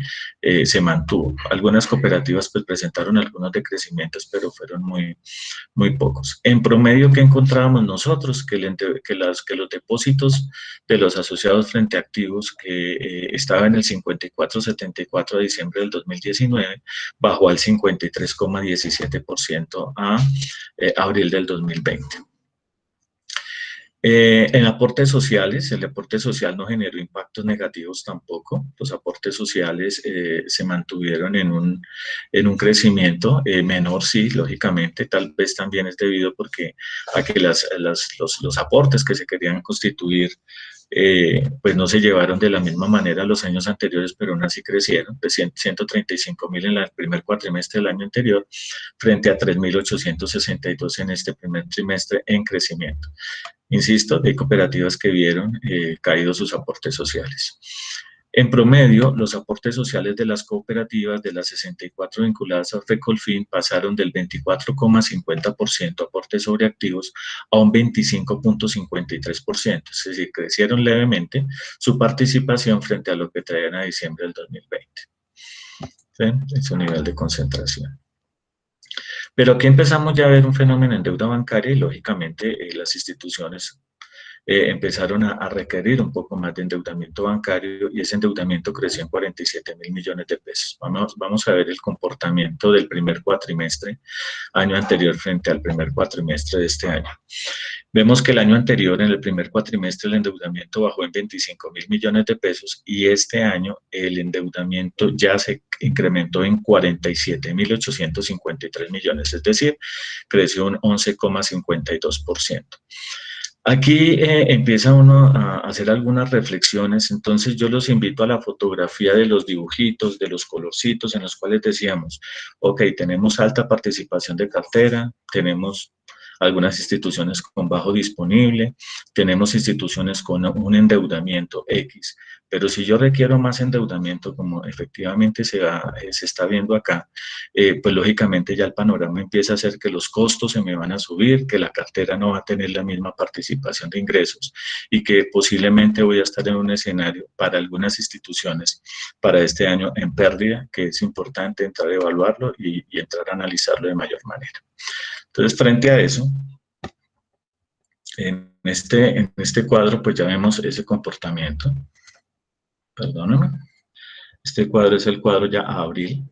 se mantuvo. Algunas cooperativas pues presentaron algunos decrecimientos, pero fueron muy pocos. En promedio, ¿qué encontrábamos nosotros? Que los depósitos de los asociados frente a activos, que estaba en el 54,74 de diciembre del 2019, bajó al 53,17% a abril del 2020. En aportes sociales, el aporte social no generó impactos negativos tampoco. Los aportes sociales se mantuvieron en un crecimiento menor, sí, lógicamente. Tal vez también es debido a que los aportes que se querían constituir pues no se llevaron de la misma manera los años anteriores, pero aún así crecieron, de 135.000 en el primer cuatrimestre del año anterior, frente a 3.862 en este primer trimestre en crecimiento. Insisto, hay cooperativas que vieron caídos sus aportes sociales. En promedio, los aportes sociales de las cooperativas de las 64 vinculadas a FECOLFIN pasaron del 24,50% aportes sobre activos a un 25,53%, es decir, crecieron levemente su participación frente a lo que traían a diciembre del 2020. ¿Sí? Es su nivel de concentración. Pero aquí empezamos ya a ver un fenómeno en deuda bancaria y lógicamente las instituciones empezaron a requerir un poco más de endeudamiento bancario y ese endeudamiento creció en 47.000 millones de pesos. Vamos a ver el comportamiento del primer cuatrimestre, año anterior frente al primer cuatrimestre de este año. Vemos que el año anterior, en el primer cuatrimestre, el endeudamiento bajó en 25.000 millones de pesos y este año el endeudamiento ya se incrementó en 47.853 millones, es decir, creció un 11,52%. Aquí empieza uno a hacer algunas reflexiones, entonces yo los invito a la fotografía de los dibujitos, de los colorcitos en los cuales decíamos, ok, tenemos alta participación de cartera, tenemos algunas instituciones con bajo disponible, tenemos instituciones con un endeudamiento X, pero si yo requiero más endeudamiento, como efectivamente se está viendo acá, pues lógicamente ya el panorama empieza a ser que los costos se me van a subir, que la cartera no va a tener la misma participación de ingresos y que posiblemente voy a estar en un escenario para algunas instituciones para este año en pérdida, que es importante entrar a evaluarlo y entrar a analizarlo de mayor manera. Entonces, frente a eso, en este cuadro, pues ya vemos ese comportamiento. Perdóname. Este cuadro es el cuadro ya a abril,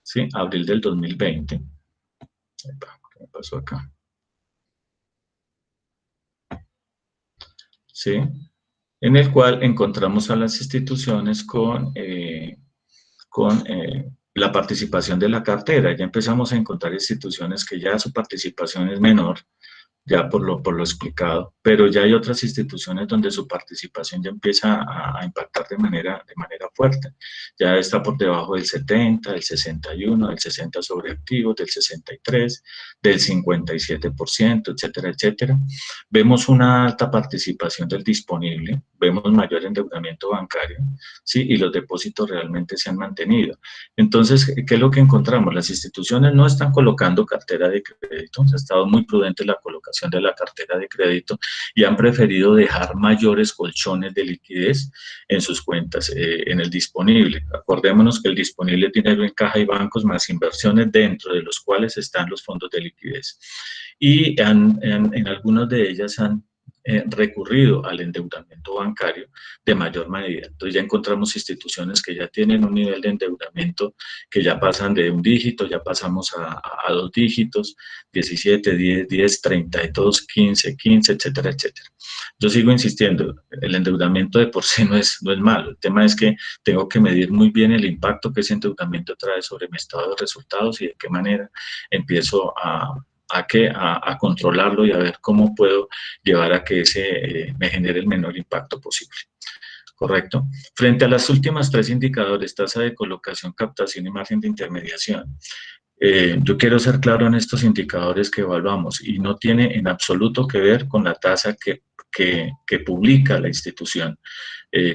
¿sí? Abril del 2020. ¿Qué me pasó acá? ¿Sí? En el cual encontramos a las instituciones con la participación de la cartera. Ya empezamos a encontrar instituciones que ya su participación es menor, ya por lo explicado, pero ya hay otras instituciones donde su participación ya empieza a impactar de manera fuerte. Ya está por debajo del 70, del 61, del 60 sobre activos, del 63, del 57%, etcétera, etcétera. Vemos una alta participación del disponible, vemos mayor endeudamiento bancario, ¿sí? Y los depósitos realmente se han mantenido. Entonces, ¿qué es lo que encontramos? Las instituciones no están colocando cartera de crédito, ha estado muy prudente la colocación de la cartera de crédito y han preferido dejar mayores colchones de liquidez en sus cuentas, en el disponible. Acordémonos que el disponible es dinero en caja y bancos más inversiones dentro de los cuales están los fondos de liquidez. Y en algunas de ellas han recurrido al endeudamiento bancario de mayor medida. Entonces ya encontramos instituciones que ya tienen un nivel de endeudamiento que ya pasan de un dígito, ya pasamos a 2 dígitos, 17, 10, 32, 15, 15, etcétera, etcétera. Yo sigo insistiendo, el endeudamiento de por sí no es malo, el tema es que tengo que medir muy bien el impacto que ese endeudamiento trae sobre mi estado de resultados y de qué manera empiezo a controlarlo y a ver cómo puedo llevar a que ese me genere el menor impacto posible. ¿Correcto? Frente a las últimas 3 indicadores, tasa de colocación, captación y margen de intermediación, yo quiero ser claro en estos indicadores que evaluamos y no tiene en absoluto que ver con la tasa que publica la institución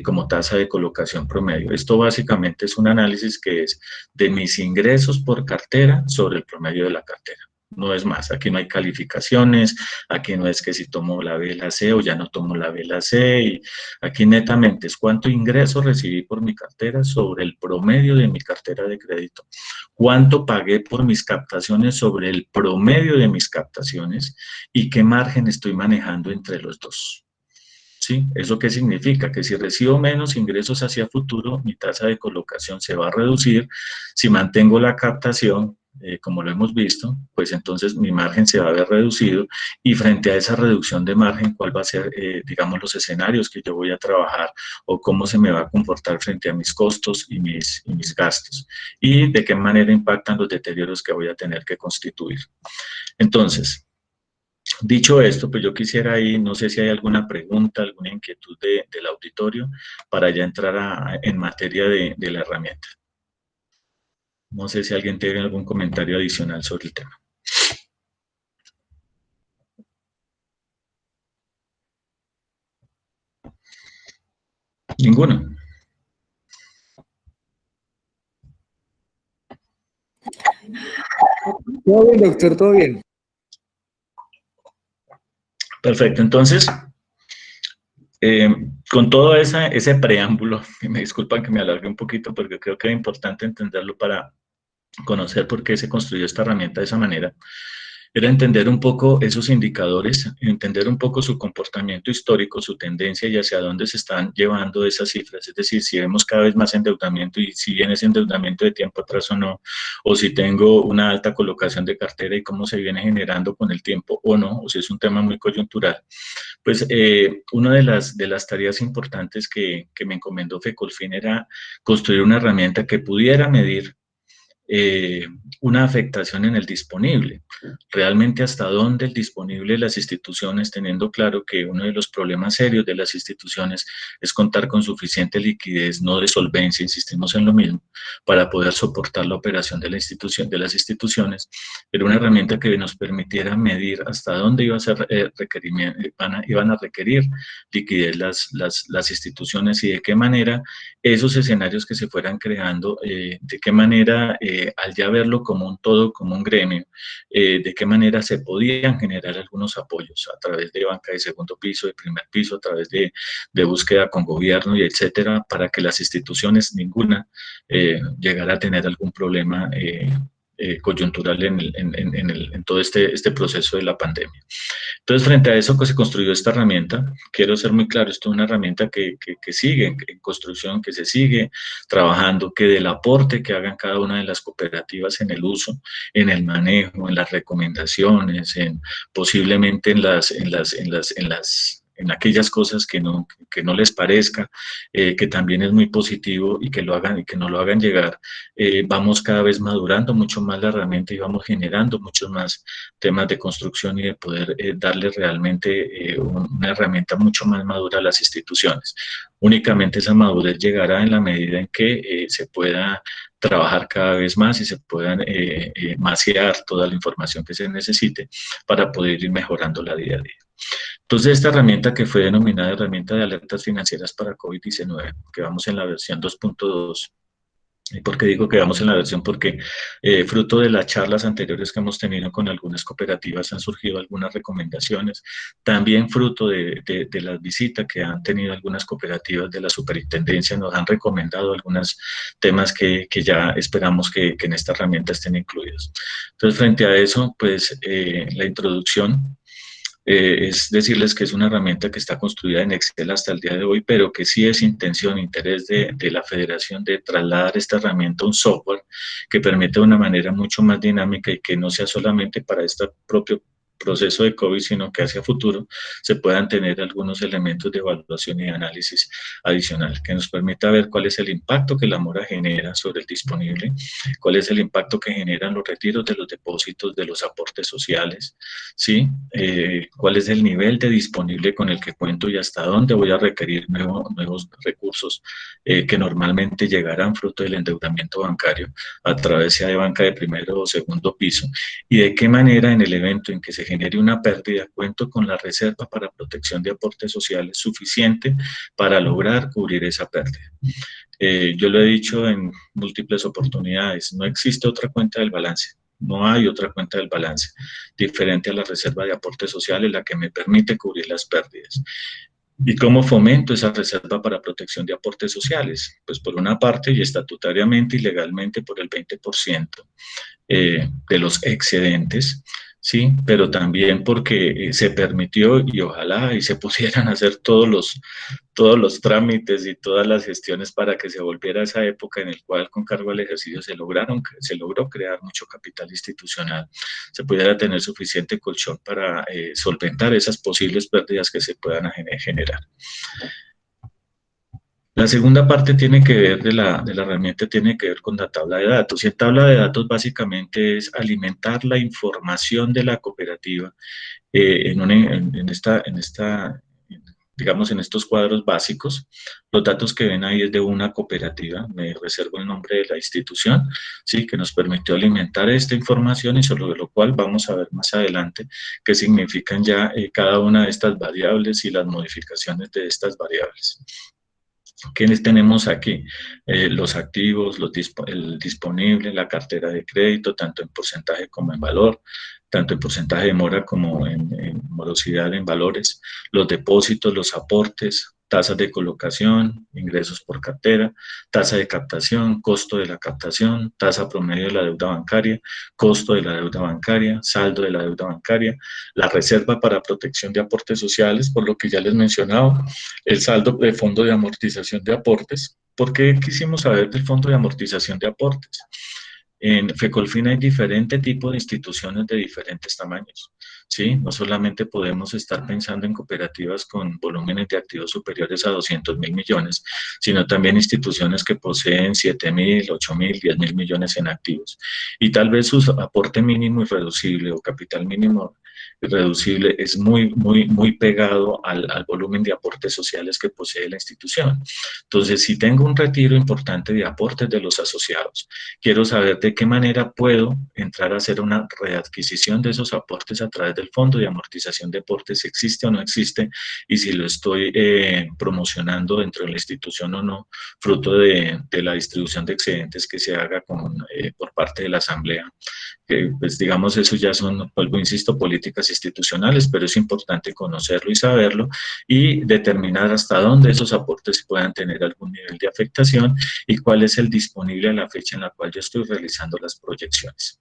como tasa de colocación promedio. Esto básicamente es un análisis que es de mis ingresos por cartera sobre el promedio de la cartera. No es más, aquí no hay calificaciones, aquí no es que si tomo la B, la C o ya no tomo la B, la C, y aquí netamente es cuánto ingreso recibí por mi cartera sobre el promedio de mi cartera de crédito, cuánto pagué por mis captaciones sobre el promedio de mis captaciones y qué margen estoy manejando entre los dos. ¿Sí? ¿Eso qué significa? Que si recibo menos ingresos hacia futuro, mi tasa de colocación se va a reducir. Si mantengo la captación, como lo hemos visto, pues entonces mi margen se va a ver reducido y frente a esa reducción de margen, ¿cuál va a ser, digamos, los escenarios que yo voy a trabajar o cómo se me va a comportar frente a mis costos y mis gastos? Y de qué manera impactan los deterioros que voy a tener que constituir. Entonces, dicho esto, pues yo quisiera ahí, no sé si hay alguna pregunta, alguna inquietud del auditorio para ya entrar en materia de la herramienta. No sé si alguien tiene algún comentario adicional sobre el tema. ¿Ninguno? Todo bien, doctor, todo bien. Perfecto, entonces, con todo ese preámbulo, y me disculpan que me alargue un poquito porque creo que es importante entenderlo para conocer por qué se construyó esta herramienta de esa manera, era entender un poco esos indicadores, entender un poco su comportamiento histórico, su tendencia y hacia dónde se están llevando esas cifras. Es decir, si vemos cada vez más endeudamiento y si viene ese endeudamiento de tiempo atrás o no, o si tengo una alta colocación de cartera y cómo se viene generando con el tiempo o no, o si es un tema muy coyuntural. Pues una de las tareas importantes que me encomendó Fecolfin era construir una herramienta que pudiera medir una afectación en el disponible. Realmente hasta dónde el disponible de las instituciones, teniendo claro que uno de los problemas serios de las instituciones es contar con suficiente liquidez, no de solvencia, insistimos en lo mismo, para poder soportar la operación de la institución, de las instituciones. Era una herramienta que nos permitiera medir hasta dónde iba a ser iban a requerir liquidez las instituciones y de qué manera esos escenarios que se fueran creando, de qué manera al ya verlo como un todo, como un gremio, de qué manera se podían generar algunos apoyos a través de banca de segundo piso, de primer piso, a través de búsqueda con gobierno y etcétera, para que las instituciones, ninguna, llegara a tener algún problema coyuntural en todo este proceso de la pandemia. Entonces, frente a eso, pues se construyó esta herramienta. Quiero ser muy claro, esto es una herramienta que sigue en construcción, que se sigue trabajando, que del aporte que hagan cada una de las cooperativas en el uso, en el manejo, en las recomendaciones, posiblemente en aquellas cosas que no les parezca, que también es muy positivo y que lo hagan y que no lo hagan llegar, vamos cada vez madurando mucho más la herramienta y vamos generando muchos más temas de construcción y de poder darle realmente una herramienta mucho más madura a las instituciones. Únicamente esa madurez llegará en la medida en que se pueda trabajar cada vez más y se puedan maciar toda la información que se necesite para poder ir mejorando la día a día. Entonces, esta herramienta que fue denominada herramienta de alertas financieras para COVID-19, que vamos en la versión 2.2, ¿y por qué digo que vamos en la versión? Porque fruto de las charlas anteriores que hemos tenido con algunas cooperativas han surgido algunas recomendaciones, también fruto de las visitas que han tenido algunas cooperativas de la superintendencia, nos han recomendado algunos temas que ya esperamos que en esta herramienta estén incluidos. Entonces, frente a eso, pues la introducción es decirles que es una herramienta que está construida en Excel hasta el día de hoy, pero que sí es intención, interés de la federación de trasladar esta herramienta a un software que permita de una manera mucho más dinámica y que no sea solamente para este propio proceso de COVID, sino que hacia futuro se puedan tener algunos elementos de evaluación y análisis adicional, que nos permita ver cuál es el impacto que la mora genera sobre el disponible, cuál es el impacto que generan los retiros de los depósitos, de los aportes sociales, ¿sí? Cuál es el nivel de disponible con el que cuento y hasta dónde voy a requerir nuevos recursos que normalmente llegarán fruto del endeudamiento bancario a través de banca de primero o segundo piso, y de qué manera en el evento en que se genere una pérdida cuento con la reserva para protección de aportes sociales suficiente para lograr cubrir esa pérdida. Yo lo he dicho en múltiples oportunidades, no existe otra cuenta del balance. No hay otra cuenta del balance diferente a la reserva de aportes sociales, la que me permite cubrir las pérdidas. ¿Y cómo fomento esa reserva para protección de aportes sociales? Pues por una parte y estatutariamente y legalmente por el 20% de los excedentes, ¿sí? Pero también porque se permitió y ojalá y se pusieran a hacer todos los trámites y todas las gestiones para que se volviera a esa época en el cual con cargo al ejercicio se logró crear mucho capital institucional, se pudiera tener suficiente colchón para solventar esas posibles pérdidas que se puedan generar. La segunda parte tiene que ver de la herramienta, tiene que ver con la tabla de datos. Y en tabla de datos básicamente es alimentar la información de la cooperativa digamos, en estos cuadros básicos. Los datos que ven ahí es de una cooperativa, me reservo el nombre de la institución, ¿sí? Que nos permitió alimentar esta información y sobre lo cual vamos a ver más adelante qué significan ya cada una de estas variables y las modificaciones de estas variables. ¿Qué tenemos aquí? Los activos, el disponible, la cartera de crédito, tanto en porcentaje como en valor, tanto en porcentaje de mora como en morosidad en valores, los depósitos, los aportes, tasas de colocación, ingresos por cartera, tasa de captación, costo de la captación, tasa promedio de la deuda bancaria, costo de la deuda bancaria, saldo de la deuda bancaria, la reserva para protección de aportes sociales, por lo que ya les mencionaba, el saldo de fondo de amortización de aportes. ¿Por qué quisimos saber del fondo de amortización de aportes? En Fecolfin hay diferentes tipos de instituciones de diferentes tamaños, ¿sí? No solamente podemos estar pensando en cooperativas con volúmenes de activos superiores a 200.000 millones, sino también instituciones que poseen 7.000, 8.000, 10.000 millones en activos. Y tal vez su aporte mínimo irreducible o capital mínimo irreducible es muy pegado al volumen de aportes sociales que posee la institución. Entonces, si tengo un retiro importante de aportes de los asociados, quiero saber de qué manera puedo entrar a hacer una readquisición de esos aportes a través del fondo de amortización de aportes, si existe o no existe, y si lo estoy promocionando dentro de la institución o no, fruto de la distribución de excedentes que se haga por parte de la asamblea. Pues digamos, eso ya son, vuelvo, insisto, políticas institucionales, pero es importante conocerlo y saberlo y determinar hasta dónde esos aportes puedan tener algún nivel de afectación y cuál es el disponible a la fecha en la cual yo estoy realizando las proyecciones.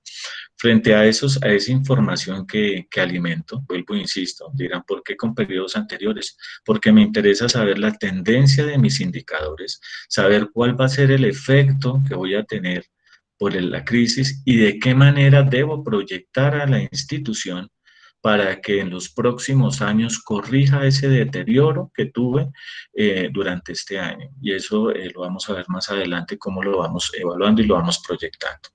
Frente a esa información que alimento, vuelvo, insisto, dirán, ¿por qué con periodos anteriores? Porque me interesa saber la tendencia de mis indicadores, saber cuál va a ser el efecto que voy a tener por la crisis y de qué manera debo proyectar a la institución para que en los próximos años corrija ese deterioro que tuve durante este año. Y eso lo vamos a ver más adelante, cómo lo vamos evaluando y lo vamos proyectando.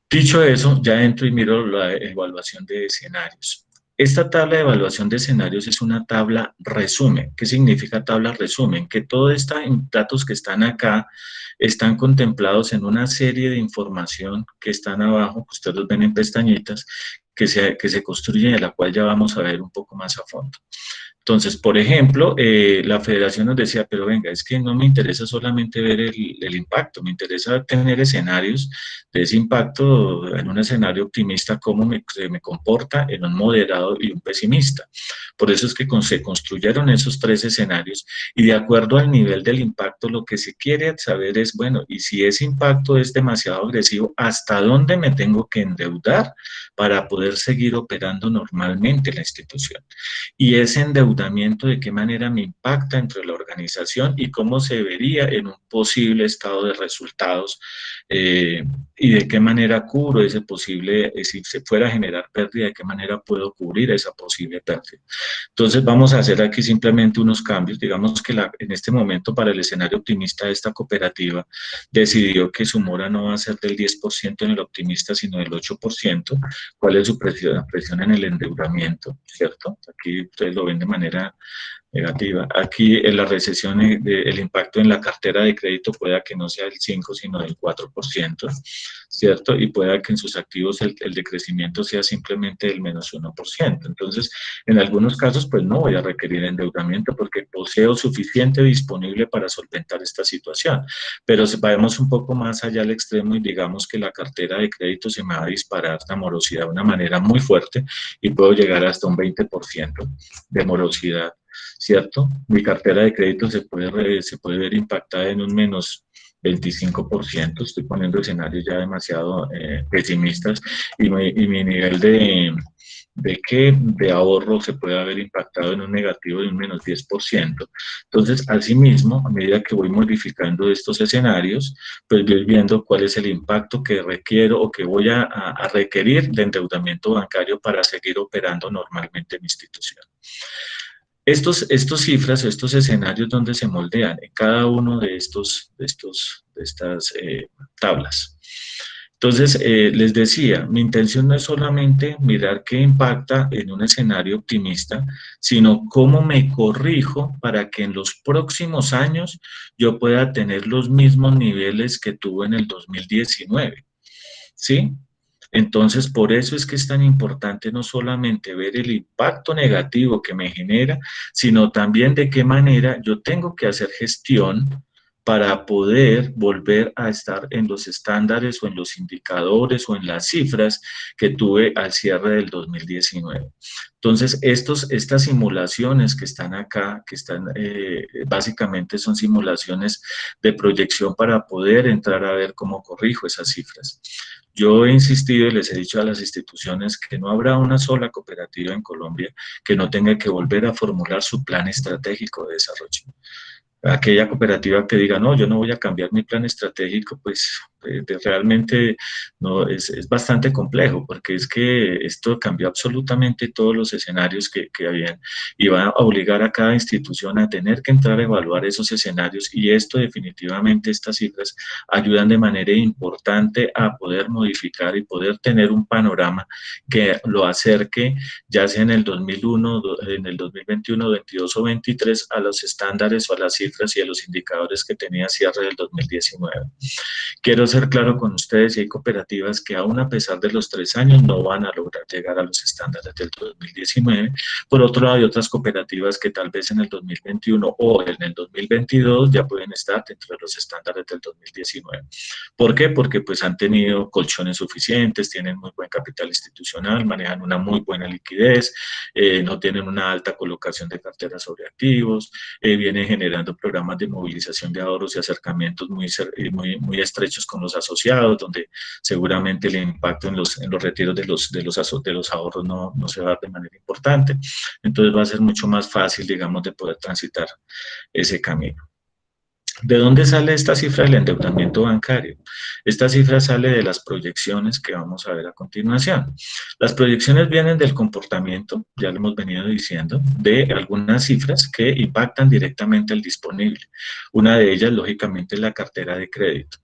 Dicho eso, ya entro y miro la evaluación de escenarios. Esta tabla de evaluación de escenarios es una tabla resumen. ¿Qué significa tabla resumen? Que todos estos datos que están acá están contemplados en una serie de información que están abajo, que ustedes los ven en pestañitas, que se construye, de la cual ya vamos a ver un poco más a fondo. Entonces, por ejemplo, la federación nos decía, pero venga, es que no me interesa solamente ver el impacto, me interesa tener escenarios de ese impacto en un escenario optimista, cómo se me comporta en un moderado y un pesimista. Por eso es que se construyeron esos 3 escenarios y de acuerdo al nivel del impacto, lo que se quiere saber es, bueno, y si ese impacto es demasiado agresivo, ¿hasta dónde me tengo que endeudar para poder seguir operando normalmente la institución? Y ese endeudamiento, ¿de qué manera me impacta entre la organización y cómo se vería en un posible estado de resultados? Y de qué manera cubro ese posible, si se fuera a generar pérdida, de qué manera puedo cubrir esa posible pérdida. Entonces vamos a hacer aquí simplemente unos cambios. Digamos que en este momento, para el escenario optimista de esta cooperativa, decidió que su mora no va a ser del 10% en el optimista, sino del 8%. ¿Cuál es su presión en el endeudamiento? ¿Cierto? Aquí ustedes lo ven de manera negativa. Aquí en la recesión, el impacto en la cartera de crédito pueda que no sea del 5, sino del 4%, ¿cierto? Y pueda que en sus activos el decrecimiento sea simplemente del menos 1%. Entonces, en algunos casos, pues no voy a requerir endeudamiento porque poseo suficiente disponible para solventar esta situación. Pero si vamos un poco más allá al extremo y digamos que la cartera de crédito se me va a disparar la morosidad de una manera muy fuerte y puedo llegar hasta un 20% de morosidad, ¿cierto? Mi cartera de crédito se puede ver impactada en un menos 25%, estoy poniendo escenarios ya demasiado pesimistas, y mi nivel de ahorro se puede haber impactado en un negativo de un menos 10%. Entonces, asimismo, a medida que voy modificando estos escenarios, pues voy viendo cuál es el impacto que requiero o que voy a requerir de endeudamiento bancario para seguir operando normalmente mi institución. Estos cifras, estos escenarios donde se moldean en cada uno de estas tablas. Entonces, les decía, mi intención no es solamente mirar qué impacta en un escenario optimista, sino cómo me corrijo para que en los próximos años yo pueda tener los mismos niveles que tuve en el 2019, ¿sí? Entonces, por eso es que es tan importante no solamente ver el impacto negativo que me genera, sino también de qué manera yo tengo que hacer gestión para poder volver a estar en los estándares o en los indicadores o en las cifras que tuve al cierre del 2019. Entonces, estas simulaciones que están acá, que están básicamente son simulaciones de proyección para poder entrar a ver cómo corrijo esas cifras. Yo he insistido y les he dicho a las instituciones que no habrá una sola cooperativa en Colombia que no tenga que volver a formular su plan estratégico de desarrollo. Aquella cooperativa que diga, no, yo no voy a cambiar mi plan estratégico, pues realmente no, es bastante complejo, porque es que esto cambió absolutamente todos los escenarios que habían, y va a obligar a cada institución a tener que entrar a evaluar esos escenarios, y esto definitivamente, estas cifras ayudan de manera importante a poder modificar y poder tener un panorama que lo acerque, ya sea en el 2001, en el 2021, 22 o 23, a los estándares o a las cifras y a los indicadores que tenía cierre del 2019. Quiero ser claro con ustedes, y hay cooperativas que aún a pesar de los 3 años no van a lograr llegar a los estándares del 2019. Por otro lado, hay otras cooperativas que tal vez en el 2021 o en el 2022 ya pueden estar dentro de los estándares del 2019. ¿Por qué? Porque pues han tenido colchones suficientes, tienen muy buen capital institucional, manejan una muy buena liquidez, no tienen una alta colocación de carteras sobre activos, vienen generando programas de movilización de ahorros y acercamientos muy estrechos con los asociados, donde seguramente el impacto en los retiros de los ahorros no se va a dar de manera importante. Entonces va a ser mucho más fácil, digamos, de poder transitar ese camino. ¿De dónde sale esta cifra del endeudamiento bancario? Esta cifra sale de las proyecciones que vamos a ver a continuación. Las proyecciones vienen del comportamiento, ya lo hemos venido diciendo, de algunas cifras que impactan directamente al disponible. Una de ellas, lógicamente, es la cartera de crédito.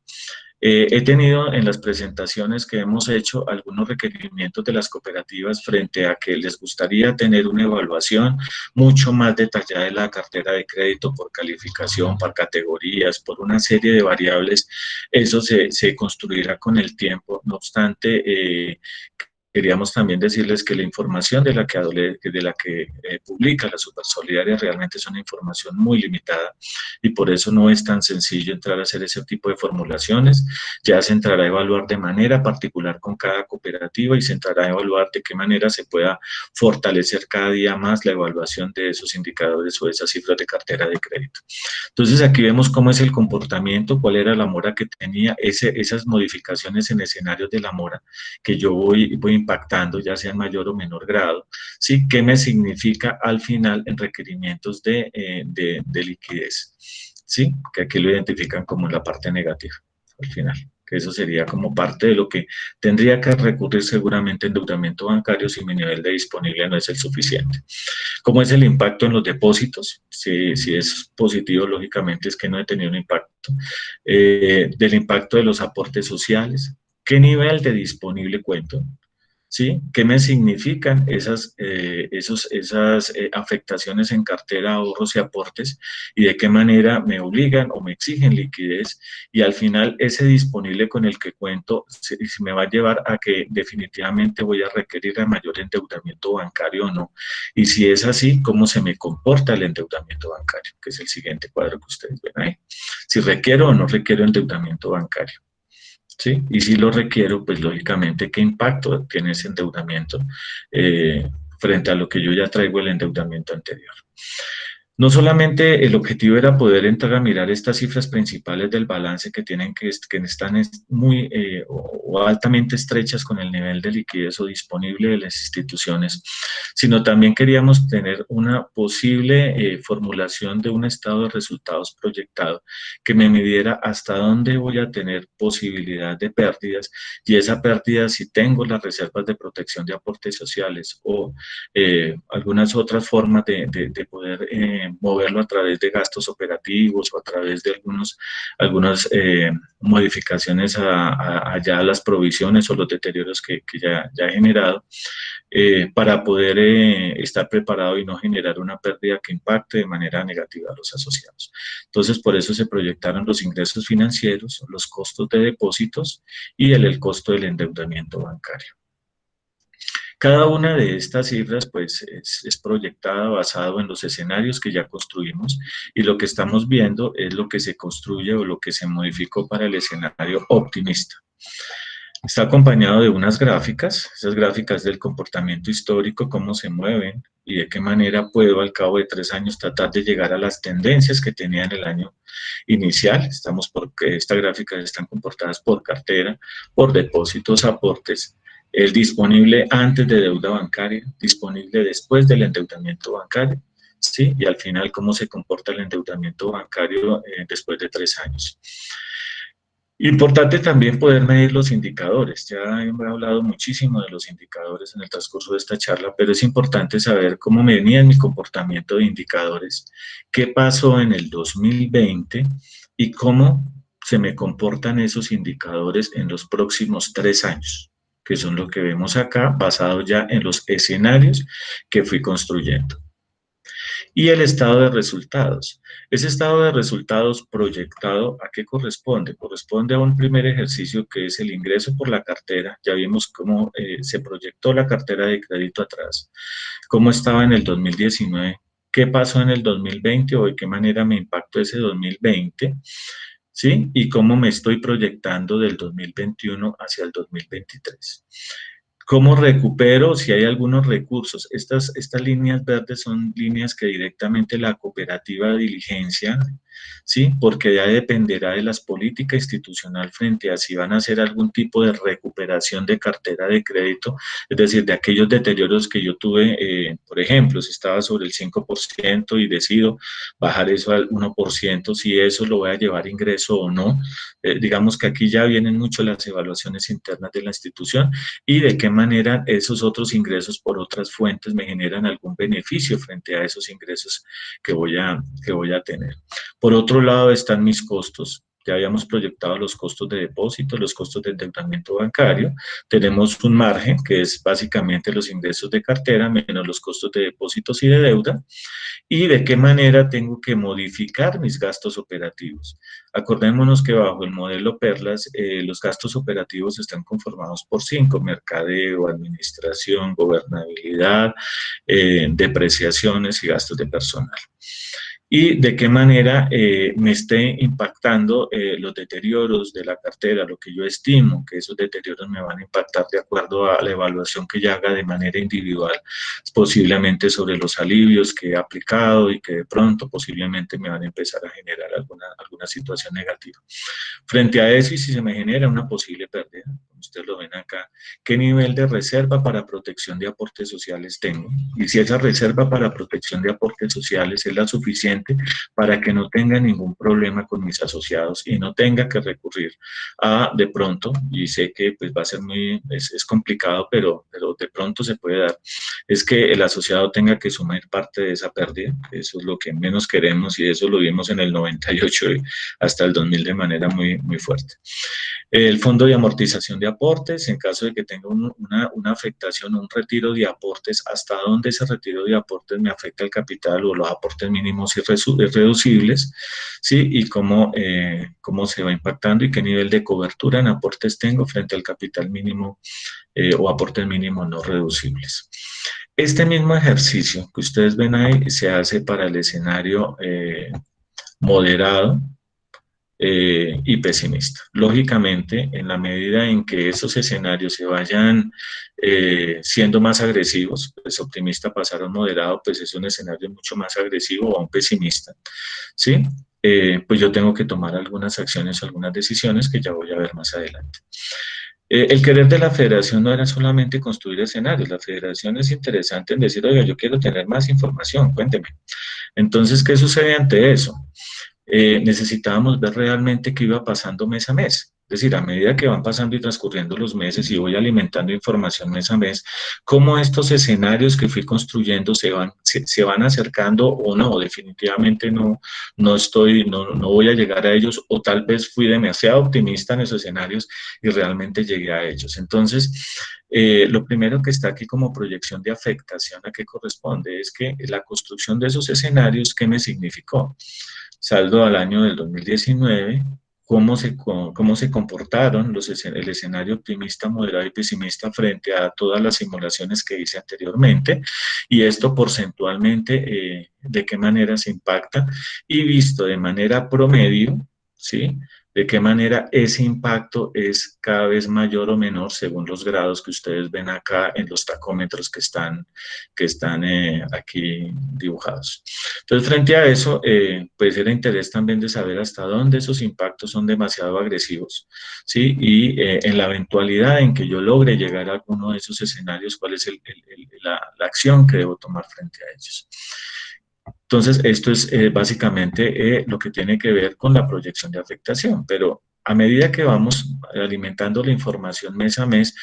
He tenido en las presentaciones que hemos hecho algunos requerimientos de las cooperativas frente a que les gustaría tener una evaluación mucho más detallada de la cartera de crédito por calificación, por categorías, por una serie de variables. Eso se construirá con el tiempo. No obstante, queríamos también decirles que la información de la que publica la Supersolidaria realmente es una información muy limitada, y por eso no es tan sencillo entrar a hacer ese tipo de formulaciones. Ya se entrará a evaluar de manera particular con cada cooperativa, y se entrará a evaluar de qué manera se pueda fortalecer cada día más la evaluación de esos indicadores o de esas cifras de cartera de crédito. Entonces aquí vemos cómo es el comportamiento, cuál era la mora que tenía, esas modificaciones en escenarios de la mora que yo voy impactando, ya sea en mayor o menor grado, ¿sí? ¿Qué me significa al final en requerimientos de liquidez? ¿Sí? Que aquí lo identifican como la parte negativa, al final, que eso sería como parte de lo que tendría que recurrir seguramente endeudamiento bancario si mi nivel de disponible no es el suficiente. ¿Cómo es el impacto en los depósitos? Si es positivo, lógicamente es que no he tenido un impacto. Del impacto de los aportes sociales, ¿qué nivel de disponible cuento? ¿Sí? ¿Qué me significan esas afectaciones en cartera, ahorros y aportes? ¿Y de qué manera me obligan o me exigen liquidez? Y al final ese disponible con el que cuento si me va a llevar a que definitivamente voy a requerir el mayor endeudamiento bancario o no. Y si es así, ¿cómo se me comporta el endeudamiento bancario? Que es el siguiente cuadro que ustedes ven ahí. Si requiero o no requiero endeudamiento bancario. ¿Sí? Y si lo requiero, pues lógicamente, ¿qué impacto tiene ese endeudamiento frente a lo que yo ya traigo el endeudamiento anterior? No solamente el objetivo era poder entrar a mirar estas cifras principales del balance que están muy o altamente estrechas con el nivel de liquidez o disponible de las instituciones, sino también queríamos tener una posible formulación de un estado de resultados proyectado que me midiera hasta dónde voy a tener posibilidad de pérdidas, y esa pérdida, si tengo las reservas de protección de aportes sociales o algunas otras formas de poder moverlo a través de gastos operativos o a través de algunas modificaciones allá a las provisiones o los deterioros que ya he generado, para poder estar preparado y no generar una pérdida que impacte de manera negativa a los asociados. Entonces, por eso se proyectaron los ingresos financieros, los costos de depósitos y el costo del endeudamiento bancario. Cada una de estas cifras pues, es proyectada basado en los escenarios que ya construimos y lo que estamos viendo es lo que se construye o lo que se modificó para el escenario optimista. Está acompañado de unas gráficas, esas gráficas del comportamiento histórico, cómo se mueven y de qué manera puedo al cabo de 3 años tratar de llegar a las tendencias que tenía en el año inicial. Estas gráficas están comportadas por cartera, por depósitos, aportes, el disponible antes de deuda bancaria, disponible después del endeudamiento bancario, ¿sí? Y al final cómo se comporta el endeudamiento bancario después de 3 años. Importante también poder medir los indicadores. Ya hemos hablado muchísimo de los indicadores en el transcurso de esta charla, pero es importante saber cómo venía mi comportamiento de indicadores, qué pasó en el 2020 y cómo se me comportan esos indicadores en los próximos 3 años, que son lo que vemos acá, basado ya en los escenarios que fui construyendo. Y el estado de resultados. Ese estado de resultados proyectado, ¿a qué corresponde? Corresponde a un primer ejercicio que es el ingreso por la cartera. Ya vimos cómo se proyectó la cartera de crédito atrás, cómo estaba en el 2019, qué pasó en el 2020 o de qué manera me impactó ese 2020, ¿sí? Y cómo me estoy proyectando del 2021 hacia el 2023. ¿Cómo recupero si hay algunos recursos? Estas líneas verdes son líneas que directamente la cooperativa diligencia, ¿sí? Porque ya dependerá de las políticas institucionales frente a si van a hacer algún tipo de recuperación de cartera de crédito, es decir, de aquellos deterioros que yo tuve, por ejemplo, si estaba sobre el 5% y decido bajar eso al 1%, si eso lo voy a llevar a ingreso o no. Digamos que aquí ya vienen mucho las evaluaciones internas de la institución y de qué manera esos otros ingresos por otras fuentes me generan algún beneficio frente a esos ingresos que voy a tener. Por otro lado están mis costos. Ya habíamos proyectado los costos de depósito, los costos de endeudamiento bancario. Tenemos un margen que es básicamente los ingresos de cartera menos los costos de depósitos y de deuda. Y de qué manera tengo que modificar mis gastos operativos. Acordémonos que bajo el modelo Perlas, los gastos operativos están conformados por 5: mercadeo, administración, gobernabilidad, depreciaciones y gastos de personal. Y de qué manera me esté impactando los deterioros de la cartera, lo que yo estimo que esos deterioros me van a impactar de acuerdo a la evaluación que yo haga de manera individual, posiblemente sobre los alivios que he aplicado y que de pronto posiblemente me van a empezar a generar alguna situación negativa. Frente a eso, y si se me genera una posible pérdida, como ustedes lo ven acá, ¿qué nivel de reserva para protección de aportes sociales tengo? Y si esa reserva para protección de aportes sociales es la suficiente para que no tenga ningún problema con mis asociados y no tenga que recurrir a de pronto, y sé que pues va a ser es complicado, pero de pronto se puede dar, es que el asociado tenga que sumar parte de esa pérdida. Eso es lo que menos queremos y eso lo vimos en el 98 y hasta el 2000 de manera muy fuerte. El fondo de amortización de aportes, en caso de que tenga una afectación, un retiro de aportes, hasta dónde ese retiro de aportes me afecta el capital o los aportes mínimos irreducibles, ¿sí? Y cómo se va impactando y qué nivel de cobertura en aportes tengo frente al capital mínimo o aportes mínimos no reducibles. Este mismo ejercicio que ustedes ven ahí se hace para el escenario moderado y pesimista. Lógicamente, en la medida en que esos escenarios se vayan siendo más agresivos, pues optimista pasar a un moderado, pues es un escenario mucho más agresivo o a un pesimista, ¿sí? Pues yo tengo que tomar algunas acciones o algunas decisiones que ya voy a ver más adelante. El querer de la federación no era solamente construir escenarios, la federación es interesante en decir, oiga, yo quiero tener más información, cuénteme. Entonces, ¿qué sucede ante eso? Necesitábamos ver realmente qué iba pasando mes a mes. Es decir, a medida que van pasando y transcurriendo los meses y voy alimentando información mes a mes, cómo estos escenarios que fui construyendo se van acercando o no, definitivamente no voy a llegar a ellos, o tal vez fui demasiado optimista en esos escenarios y realmente llegué a ellos. Entonces, lo primero que está aquí como proyección de afectación, ¿a qué corresponde? Es que la construcción de esos escenarios, ¿qué me significó? Saldo al año del 2019, cómo se comportaron el escenario optimista, moderado y pesimista frente a todas las simulaciones que hice anteriormente, y esto porcentualmente, de qué manera se impacta, y visto de manera promedio, ¿sí? De qué manera ese impacto es cada vez mayor o menor según los grados que ustedes ven acá en los tacómetros que están aquí dibujados. Entonces, frente a eso, pues era interés también de saber hasta dónde esos impactos son demasiado agresivos, ¿sí? Y en la eventualidad en que yo logre llegar a alguno de esos escenarios, cuál es la acción que debo tomar frente a ellos. Entonces, esto es básicamente lo que tiene que ver con la proyección de afectación, pero a medida que vamos alimentando la información mes a mes,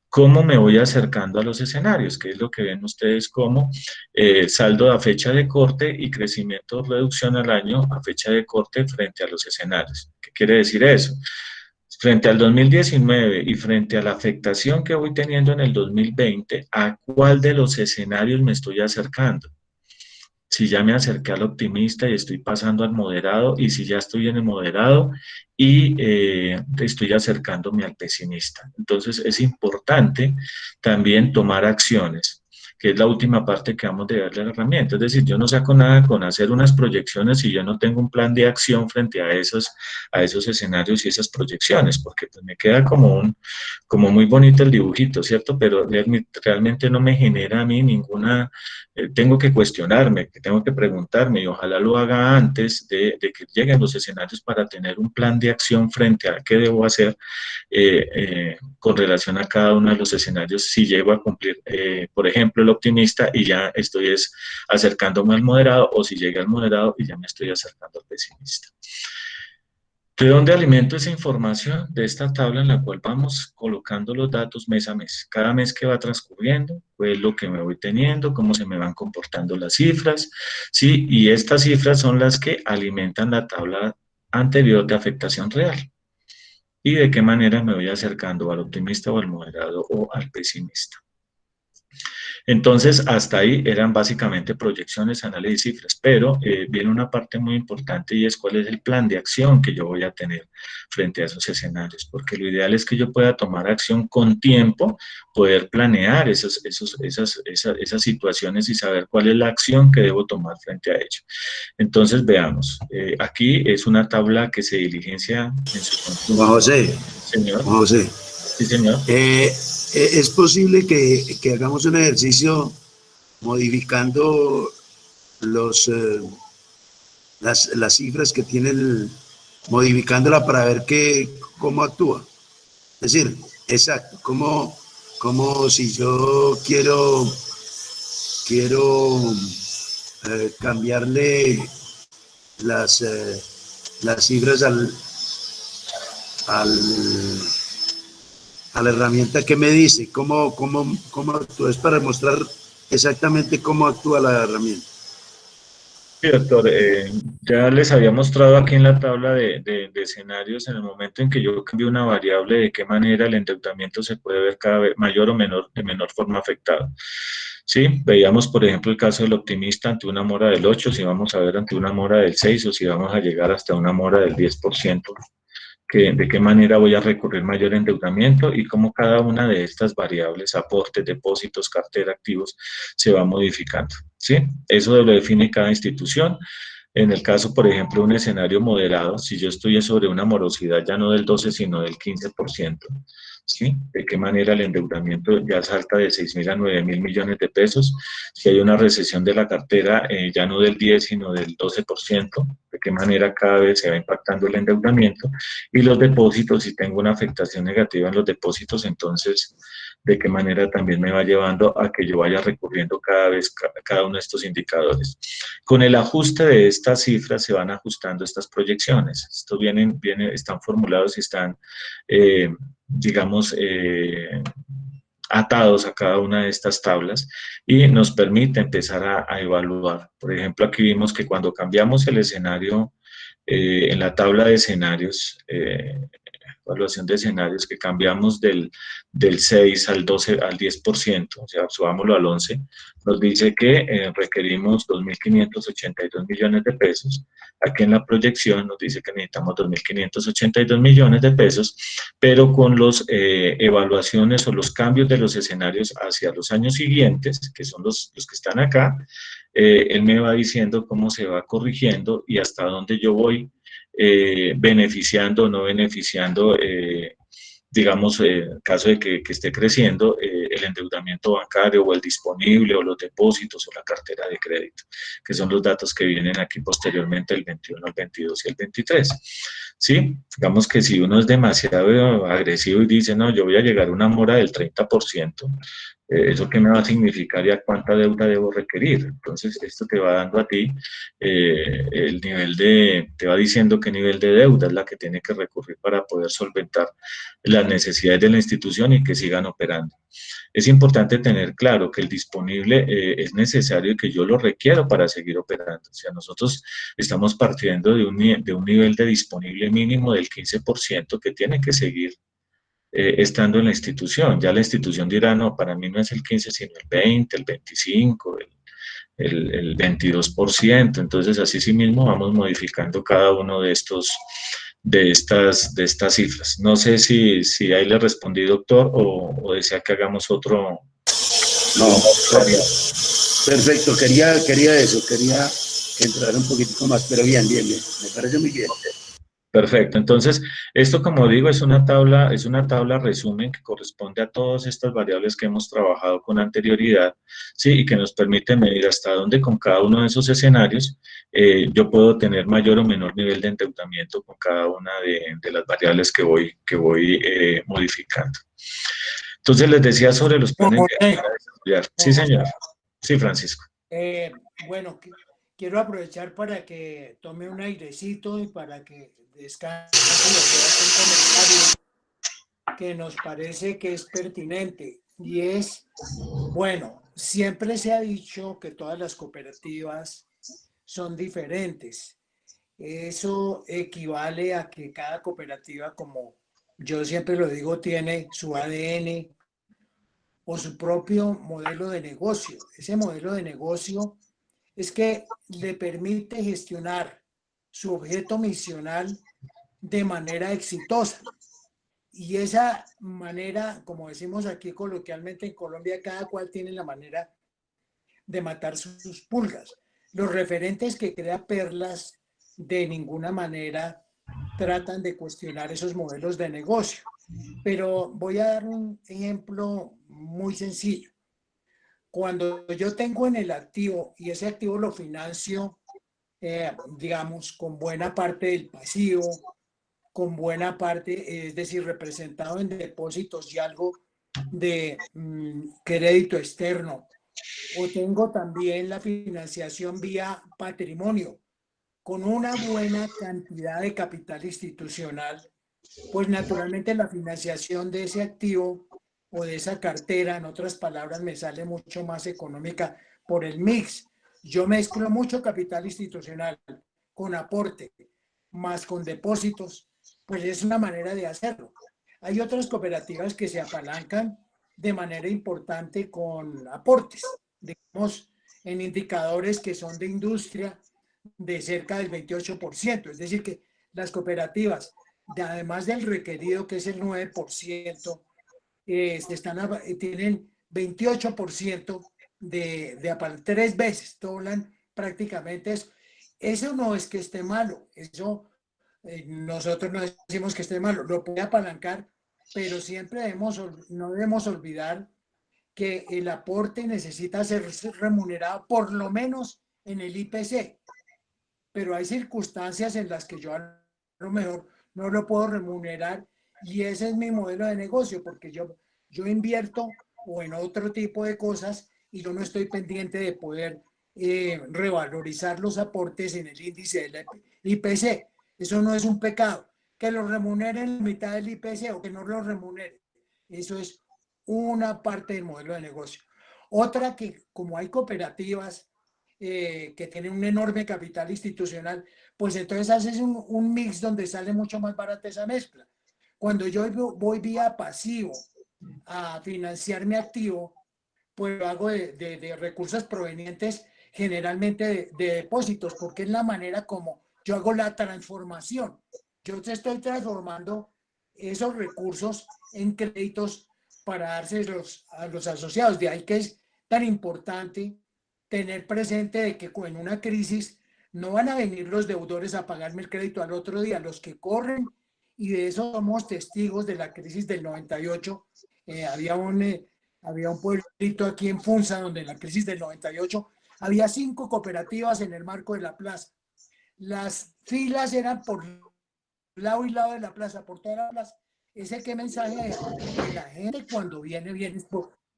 ¿cómo me voy acercando a los escenarios? Que es lo que ven ustedes como saldo a fecha de corte y crecimiento o reducción al año a fecha de corte frente a los escenarios. ¿Qué quiere decir eso? Frente al 2019 y frente a la afectación que voy teniendo en el 2020, ¿a cuál de los escenarios me estoy acercando? Si ya me acerqué al optimista y estoy pasando al moderado, y si ya estoy en el moderado y estoy acercándome al pesimista. Entonces es importante también tomar acciones, que es la última parte que vamos a darle a la herramienta. Es decir, yo no saco nada con hacer unas proyecciones si yo no tengo un plan de acción frente a esos escenarios y esas proyecciones, porque pues me queda como muy bonito el dibujito, ¿cierto? Pero realmente no me genera a mí ninguna... tengo que cuestionarme, tengo que preguntarme, y ojalá lo haga antes de que lleguen los escenarios, para tener un plan de acción frente a qué debo hacer con relación a cada uno de los escenarios, si llego a cumplir, por ejemplo, el optimista y ya estoy acercándome al moderado, o si llegué al moderado y ya me estoy acercando al pesimista. ¿De dónde alimento esa información? De esta tabla en la cual vamos colocando los datos mes a mes. Cada mes que va transcurriendo, pues lo que me voy teniendo, cómo se me van comportando las cifras, ¿sí? Y estas cifras son las que alimentan la tabla anterior de afectación real. Y de qué manera me voy acercando al optimista o al moderado o al pesimista. Entonces, hasta ahí eran básicamente proyecciones, análisis y cifras, pero viene una parte muy importante, y es cuál es el plan de acción que yo voy a tener frente a esos escenarios, porque lo ideal es que yo pueda tomar acción con tiempo, poder planear esas situaciones y saber cuál es la acción que debo tomar frente a ello. Entonces, veamos, aquí es una tabla que se diligencia en su conjunto. Juan José. Señor. Juan José. Sí, señor. ¿Es posible que hagamos un ejercicio modificando las cifras que tiene, modificándola para ver cómo actúa? Es decir, exacto, como si yo quiero cambiarle las cifras a la herramienta que me dice cómo actúa, es para mostrar exactamente cómo actúa la herramienta. Sí, doctor, ya les había mostrado aquí en la tabla de escenarios, en el momento en que yo cambio una variable, de qué manera el endeudamiento se puede ver cada vez mayor o de menor forma afectado. Sí, veíamos por ejemplo el caso del optimista ante una mora del 8, si vamos a ver ante una mora del 6, o si vamos a llegar hasta una mora del 10%. De qué manera voy a recurrir mayor endeudamiento, y cómo cada una de estas variables, aportes, depósitos, cartera, activos, se va modificando, ¿sí? Eso lo define cada institución. En el caso, por ejemplo, de un escenario moderado, si yo estoy sobre una morosidad ya no del 12, sino del 15%, ¿sí? De qué manera el endeudamiento ya salta de 6.000 a 9.000 millones de pesos. Si hay una recesión de la cartera, ya no del 10, sino del 12%, de qué manera cada vez se va impactando el endeudamiento. Y los depósitos, si tengo una afectación negativa en los depósitos, entonces de qué manera también me va llevando a que yo vaya recurriendo cada vez cada uno de estos indicadores. Con el ajuste de estas cifras se van ajustando estas proyecciones. Estos están formulados y están, digamos, atados a cada una de estas tablas y nos permite empezar a evaluar. Por ejemplo, aquí vimos que cuando cambiamos el escenario en la tabla de escenarios, evaluación de escenarios, que cambiamos del 6 al 12, al 10%, o sea, subámoslo al 11, nos dice que requerimos 2.582 millones de pesos. Aquí en la proyección nos dice que necesitamos 2.582 millones de pesos, pero con las evaluaciones o los cambios de los escenarios hacia los años siguientes, que son los que están acá, él me va diciendo cómo se va corrigiendo y hasta dónde yo voy beneficiando o no beneficiando, digamos, en caso de que esté creciendo, el endeudamiento bancario o el disponible o los depósitos o la cartera de crédito, que son los datos que vienen aquí posteriormente el 21, el 22 y el 23. ¿Sí? Digamos que si uno es demasiado agresivo y dice, no, yo voy a llegar a una mora del 30%, ¿eso qué me va a significar y a cuánta deuda debo requerir? Entonces, esto te va dando a ti el nivel te va diciendo qué nivel de deuda es la que tiene que recurrir para poder solventar las necesidades de la institución y que sigan operando. Es importante tener claro que el disponible es necesario y que yo lo requiero para seguir operando. O sea, nosotros estamos partiendo de un nivel de disponible mínimo del 15% que tiene que seguir estando en la institución. Ya la institución dirá, no, para mí no es el 15, sino el 20, el 25, el 22%. Entonces, así sí mismo vamos modificando cada uno de estas cifras. No sé si ahí le respondí, doctor, o desea que hagamos otro. No, perfecto, quería eso, quería que entrara un poquitico más, pero bien, me parece muy bien. Perfecto. Entonces, esto, como digo, es una tabla resumen que corresponde a todas estas variables que hemos trabajado con anterioridad, ¿sí? Y que nos permite medir hasta dónde con cada uno de esos escenarios yo puedo tener mayor o menor nivel de endeudamiento con cada una de las variables que voy modificando. Entonces, les decía sobre los planes de desarrollar. Sí, señor. Sí, Francisco. Bueno, quiero aprovechar para que tome un airecito y para que descanse y pueda hacer un comentario que nos parece que es pertinente. Y es, bueno, siempre se ha dicho que todas las cooperativas son diferentes. Eso equivale a que cada cooperativa, como yo siempre lo digo, tiene su ADN o su propio modelo de negocio. Ese modelo de negocio es que le permite gestionar su objeto misional de manera exitosa. Y esa manera, como decimos aquí coloquialmente en Colombia, cada cual tiene la manera de matar sus pulgas. Los referentes que crea Perlas de ninguna manera tratan de cuestionar esos modelos de negocio. Pero voy a dar un ejemplo muy sencillo. Cuando yo tengo en el activo y ese activo lo financio, digamos, con buena parte del pasivo, con buena parte, es decir, representado en depósitos y algo de crédito externo, o tengo también la financiación vía patrimonio, con una buena cantidad de capital institucional, pues naturalmente la financiación de ese activo o de esa cartera, en otras palabras, me sale mucho más económica por el mix. Yo mezclo mucho capital institucional con aporte, más con depósitos, pues es una manera de hacerlo. Hay otras cooperativas que se apalancan de manera importante con aportes, digamos, en indicadores que son de industria de cerca del 28%, es decir, que las cooperativas, además del requerido que es el 9%, tienen 28% de 3 veces, doblan prácticamente eso. Eso no es que esté malo, eso nosotros no decimos que esté malo, lo puede apalancar, pero siempre no debemos olvidar que el aporte necesita ser remunerado por lo menos en el IPC, pero hay circunstancias en las que yo a lo mejor no lo puedo remunerar y ese es mi modelo de negocio, porque yo yo invierto o en otro tipo de cosas y yo no estoy pendiente de poder revalorizar los aportes en el índice del IPC. Eso no es un pecado. Que lo remuneren la mitad del IPC o que no lo remuneren. Eso es una parte del modelo de negocio. Otra que, como hay cooperativas que tienen un enorme capital institucional, pues entonces haces un mix donde sale mucho más barata esa mezcla. Cuando yo voy vía pasivo a financiar mi activo, pues lo hago de recursos provenientes generalmente de depósitos, porque es la manera como yo hago la transformación. Yo te estoy transformando esos recursos en créditos para dárselos a los asociados. De ahí que es tan importante tener presente de que en una crisis no van a venir los deudores a pagarme el crédito al otro día, los que corren, y de eso somos testigos de la crisis del 98. Había un pueblito aquí en Funza donde en la crisis del 98 había 5 cooperativas en el marco de la plaza. Las filas eran por lado y lado de la plaza, por toda la plaza. ¿Ese qué mensaje deja? Que la gente cuando viene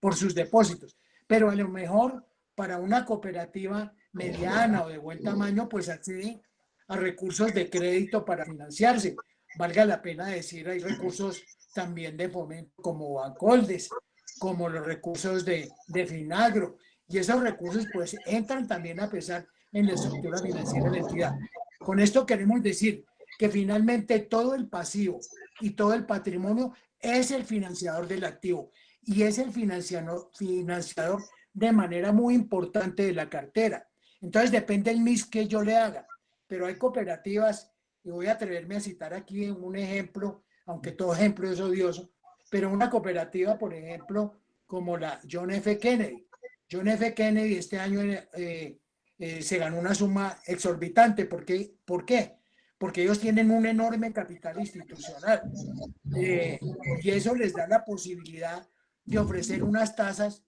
por sus depósitos. Pero a lo mejor para una cooperativa mediana o de buen tamaño, pues accede a recursos de crédito para financiarse. Valga la pena decir, hay recursos también de fomento como Bancoldes, como los recursos de Finagro. Y esos recursos pues entran también a pesar en la estructura financiera de la entidad. Con esto queremos decir que finalmente todo el pasivo y todo el patrimonio es el financiador del activo y es el financiador de manera muy importante de la cartera. Entonces depende del mix que yo le haga, pero hay cooperativas, y voy a atreverme a citar aquí un ejemplo, aunque todo ejemplo es odioso, pero una cooperativa, por ejemplo, como la John F. Kennedy. John F. Kennedy este año se ganó una suma exorbitante. ¿Por qué? Porque ellos tienen un enorme capital institucional y eso les da la posibilidad de ofrecer unas tasas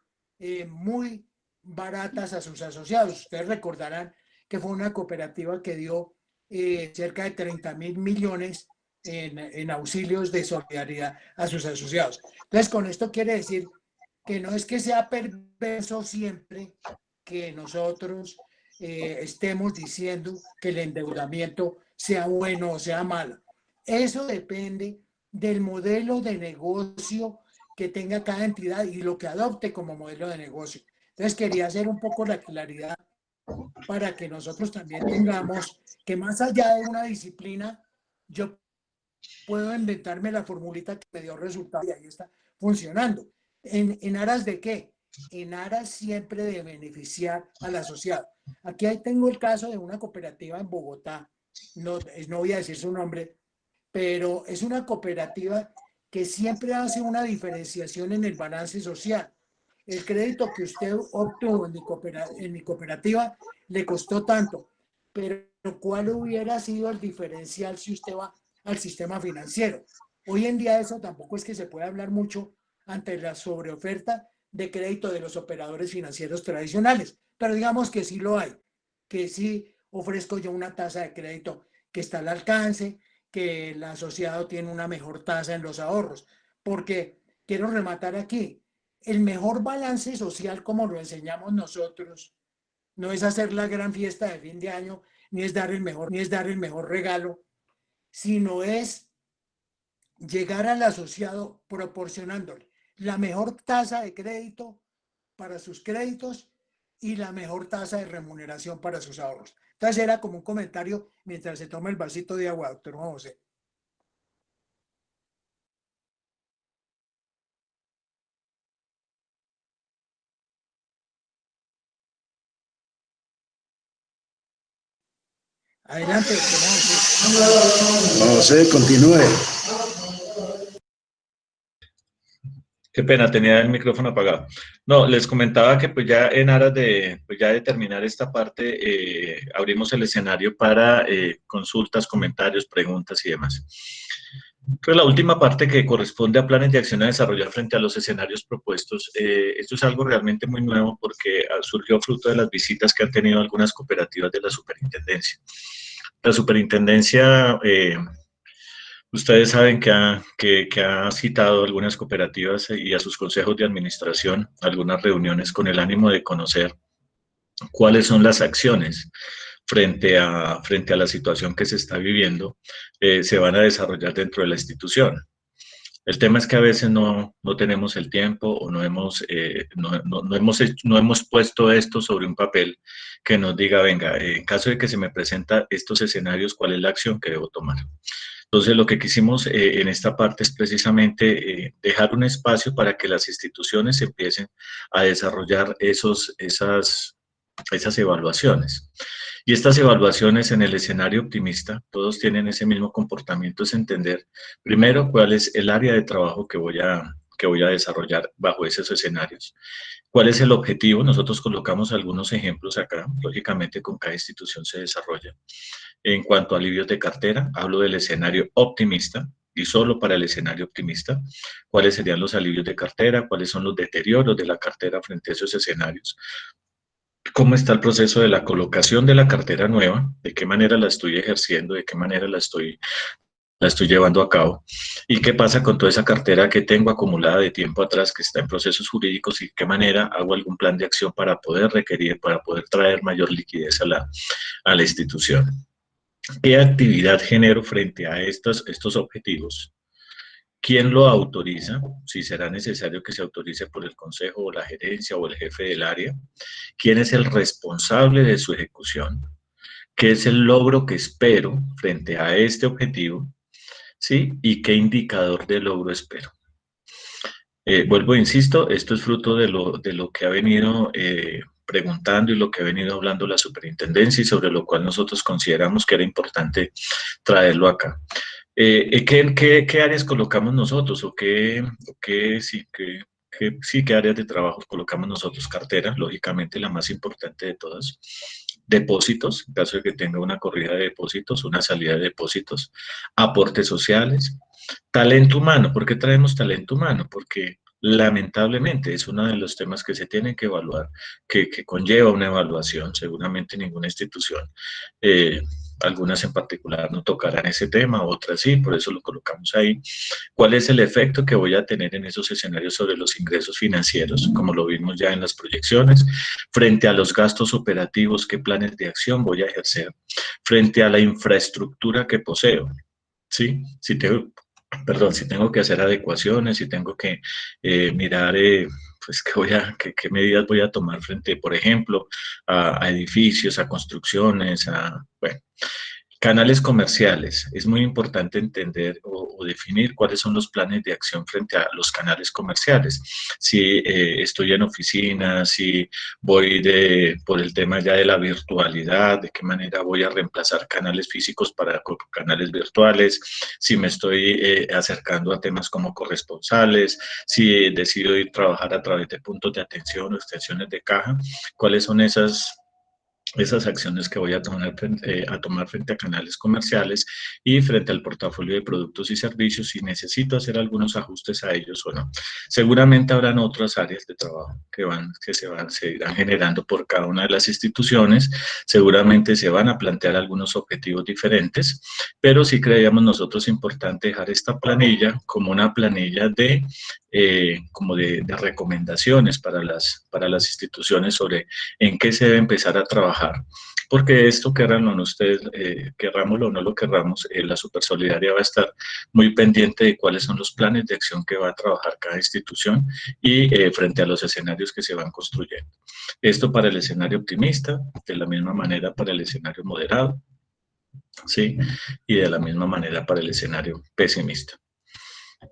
muy baratas a sus asociados. Ustedes recordarán que fue una cooperativa que dio cerca de 30.000 millones en auxilios de solidaridad a sus asociados. Entonces, con esto quiere decir que no es que sea perverso siempre que nosotros estemos diciendo que el endeudamiento sea bueno o sea malo. Eso depende del modelo de negocio que tenga cada entidad y lo que adopte como modelo de negocio. Entonces quería hacer un poco la claridad para que nosotros también tengamos que más allá de una disciplina, yo puedo inventarme la formulita que me dio resultado y ahí está funcionando. ¿En aras de qué? En aras siempre de beneficiar al asociado. Aquí ahí tengo el caso de una cooperativa en Bogotá, no voy a decir su nombre, pero es una cooperativa que siempre hace una diferenciación en el balance social. El crédito que usted obtuvo en mi cooperativa le costó tanto, pero ¿cuál hubiera sido el diferencial si usted va al sistema financiero? Hoy en día eso tampoco es que se pueda hablar mucho ante la sobreoferta de crédito de los operadores financieros tradicionales, pero digamos que sí lo hay, que sí ofrezco yo una tasa de crédito que está al alcance, que el asociado tiene una mejor tasa en los ahorros, porque quiero rematar aquí, el mejor balance social como lo enseñamos nosotros no es hacer la gran fiesta de fin de año, ni es dar el mejor regalo, sino es llegar al asociado proporcionándole la mejor tasa de crédito para sus créditos y la mejor tasa de remuneración para sus ahorros. Entonces era como un comentario mientras se toma el vasito de agua, doctor Juan José. Adelante, doctor Juan José, continúe. Qué pena, tenía el micrófono apagado. No, les comentaba que pues ya en aras de, pues ya de terminar esta parte, abrimos el escenario para consultas, comentarios, preguntas y demás. Entonces, la última parte que corresponde a planes de acción a desarrollar frente a los escenarios propuestos, esto es algo realmente muy nuevo porque surgió fruto de las visitas que han tenido algunas cooperativas de la superintendencia. La superintendencia Ustedes saben que ha citado algunas cooperativas y a sus consejos de administración, algunas reuniones con el ánimo de conocer cuáles son las acciones frente a la situación que se está viviendo, se van a desarrollar dentro de la institución. El tema es que a veces no tenemos el tiempo o no hemos puesto esto sobre un papel que nos diga, venga, en caso de que se me presentan estos escenarios, ¿cuál es la acción que debo tomar? Entonces, lo que quisimos en esta parte es precisamente dejar un espacio para que las instituciones empiecen a desarrollar esas evaluaciones. Y estas evaluaciones en el escenario optimista, todos tienen ese mismo comportamiento, es entender primero cuál es el área de trabajo que voy a desarrollar bajo esos escenarios. ¿Cuál es el objetivo? Nosotros colocamos algunos ejemplos acá, lógicamente con cada institución se desarrolla. En cuanto a alivios de cartera, hablo del escenario optimista, y solo para el escenario optimista, cuáles serían los alivios de cartera, cuáles son los deterioros de la cartera frente a esos escenarios, cómo está el proceso de la colocación de la cartera nueva, de qué manera la estoy ejerciendo, de qué manera la estoy llevando a cabo, y qué pasa con toda esa cartera que tengo acumulada de tiempo atrás, que está en procesos jurídicos, y qué manera hago algún plan de acción para poder requerir, para poder traer mayor liquidez a la institución. ¿Qué actividad genero frente a estos objetivos? ¿Quién lo autoriza? Si será necesario que se autorice por el consejo o la gerencia o el jefe del área. ¿Quién es el responsable de su ejecución? ¿Qué es el logro que espero frente a este objetivo? ¿Sí? ¿Y qué indicador de logro espero? Vuelvo e insisto, esto es fruto de lo que ha venido preguntando y lo que ha venido hablando la superintendencia y sobre lo cual nosotros consideramos que era importante traerlo acá. ¿Qué áreas colocamos nosotros o qué áreas de trabajo colocamos nosotros? Cartera, lógicamente la más importante de todas. Depósitos, en caso de que tenga una corrida de depósitos, una salida de depósitos. Aportes sociales. Talento humano. ¿Por qué traemos talento humano? Porque lamentablemente es uno de los temas que se tienen que evaluar, que conlleva una evaluación. Seguramente ninguna institución, algunas en particular no tocarán ese tema, otras sí, por eso lo colocamos ahí. ¿Cuál es el efecto que voy a tener en esos escenarios sobre los ingresos financieros? Como lo vimos ya en las proyecciones, frente a los gastos operativos, ¿qué planes de acción voy a ejercer? Frente a la infraestructura que poseo, ¿sí? Si tengo que hacer adecuaciones, si tengo que mirar pues qué medidas voy a tomar frente, por ejemplo, a edificios, a construcciones, bueno. Canales comerciales. Es muy importante entender o definir cuáles son los planes de acción frente a los canales comerciales. Si estoy en oficina, si voy por el tema ya de la virtualidad, de qué manera voy a reemplazar canales físicos para canales virtuales, si me estoy acercando a temas como corresponsales, si decido ir a trabajar a través de puntos de atención o extensiones de caja, cuáles son esas acciones que voy a tomar frente a canales comerciales y frente al portafolio de productos y servicios, si necesito hacer algunos ajustes a ellos o no. Seguramente habrán otras áreas de trabajo se irán generando por cada una de las instituciones, seguramente se van a plantear algunos objetivos diferentes, pero sí creíamos nosotros importante dejar esta planilla como una planilla de recomendaciones para las instituciones sobre en qué se debe empezar a trabajar. Porque esto, querrámoslo o no lo querramos, la Supersolidaria va a estar muy pendiente de cuáles son los planes de acción que va a trabajar cada institución y frente a los escenarios que se van construyendo. Esto para el escenario optimista, de la misma manera para el escenario moderado, ¿sí? Y de la misma manera para el escenario pesimista.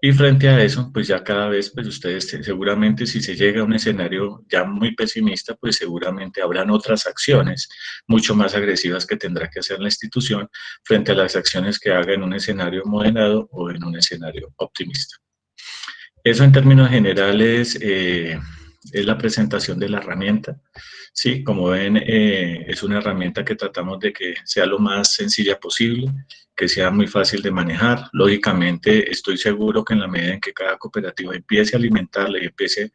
Y frente a eso, pues ya cada vez, pues ustedes seguramente si se llega a un escenario ya muy pesimista, pues seguramente habrán otras acciones mucho más agresivas que tendrá que hacer la institución frente a las acciones que haga en un escenario moderado o en un escenario optimista. Eso en términos generales es la presentación de la herramienta. Sí, como ven, es una herramienta que tratamos de que sea lo más sencilla posible, que sea muy fácil de manejar. Lógicamente, estoy seguro que en la medida en que cada cooperativa empiece a alimentarla y empiece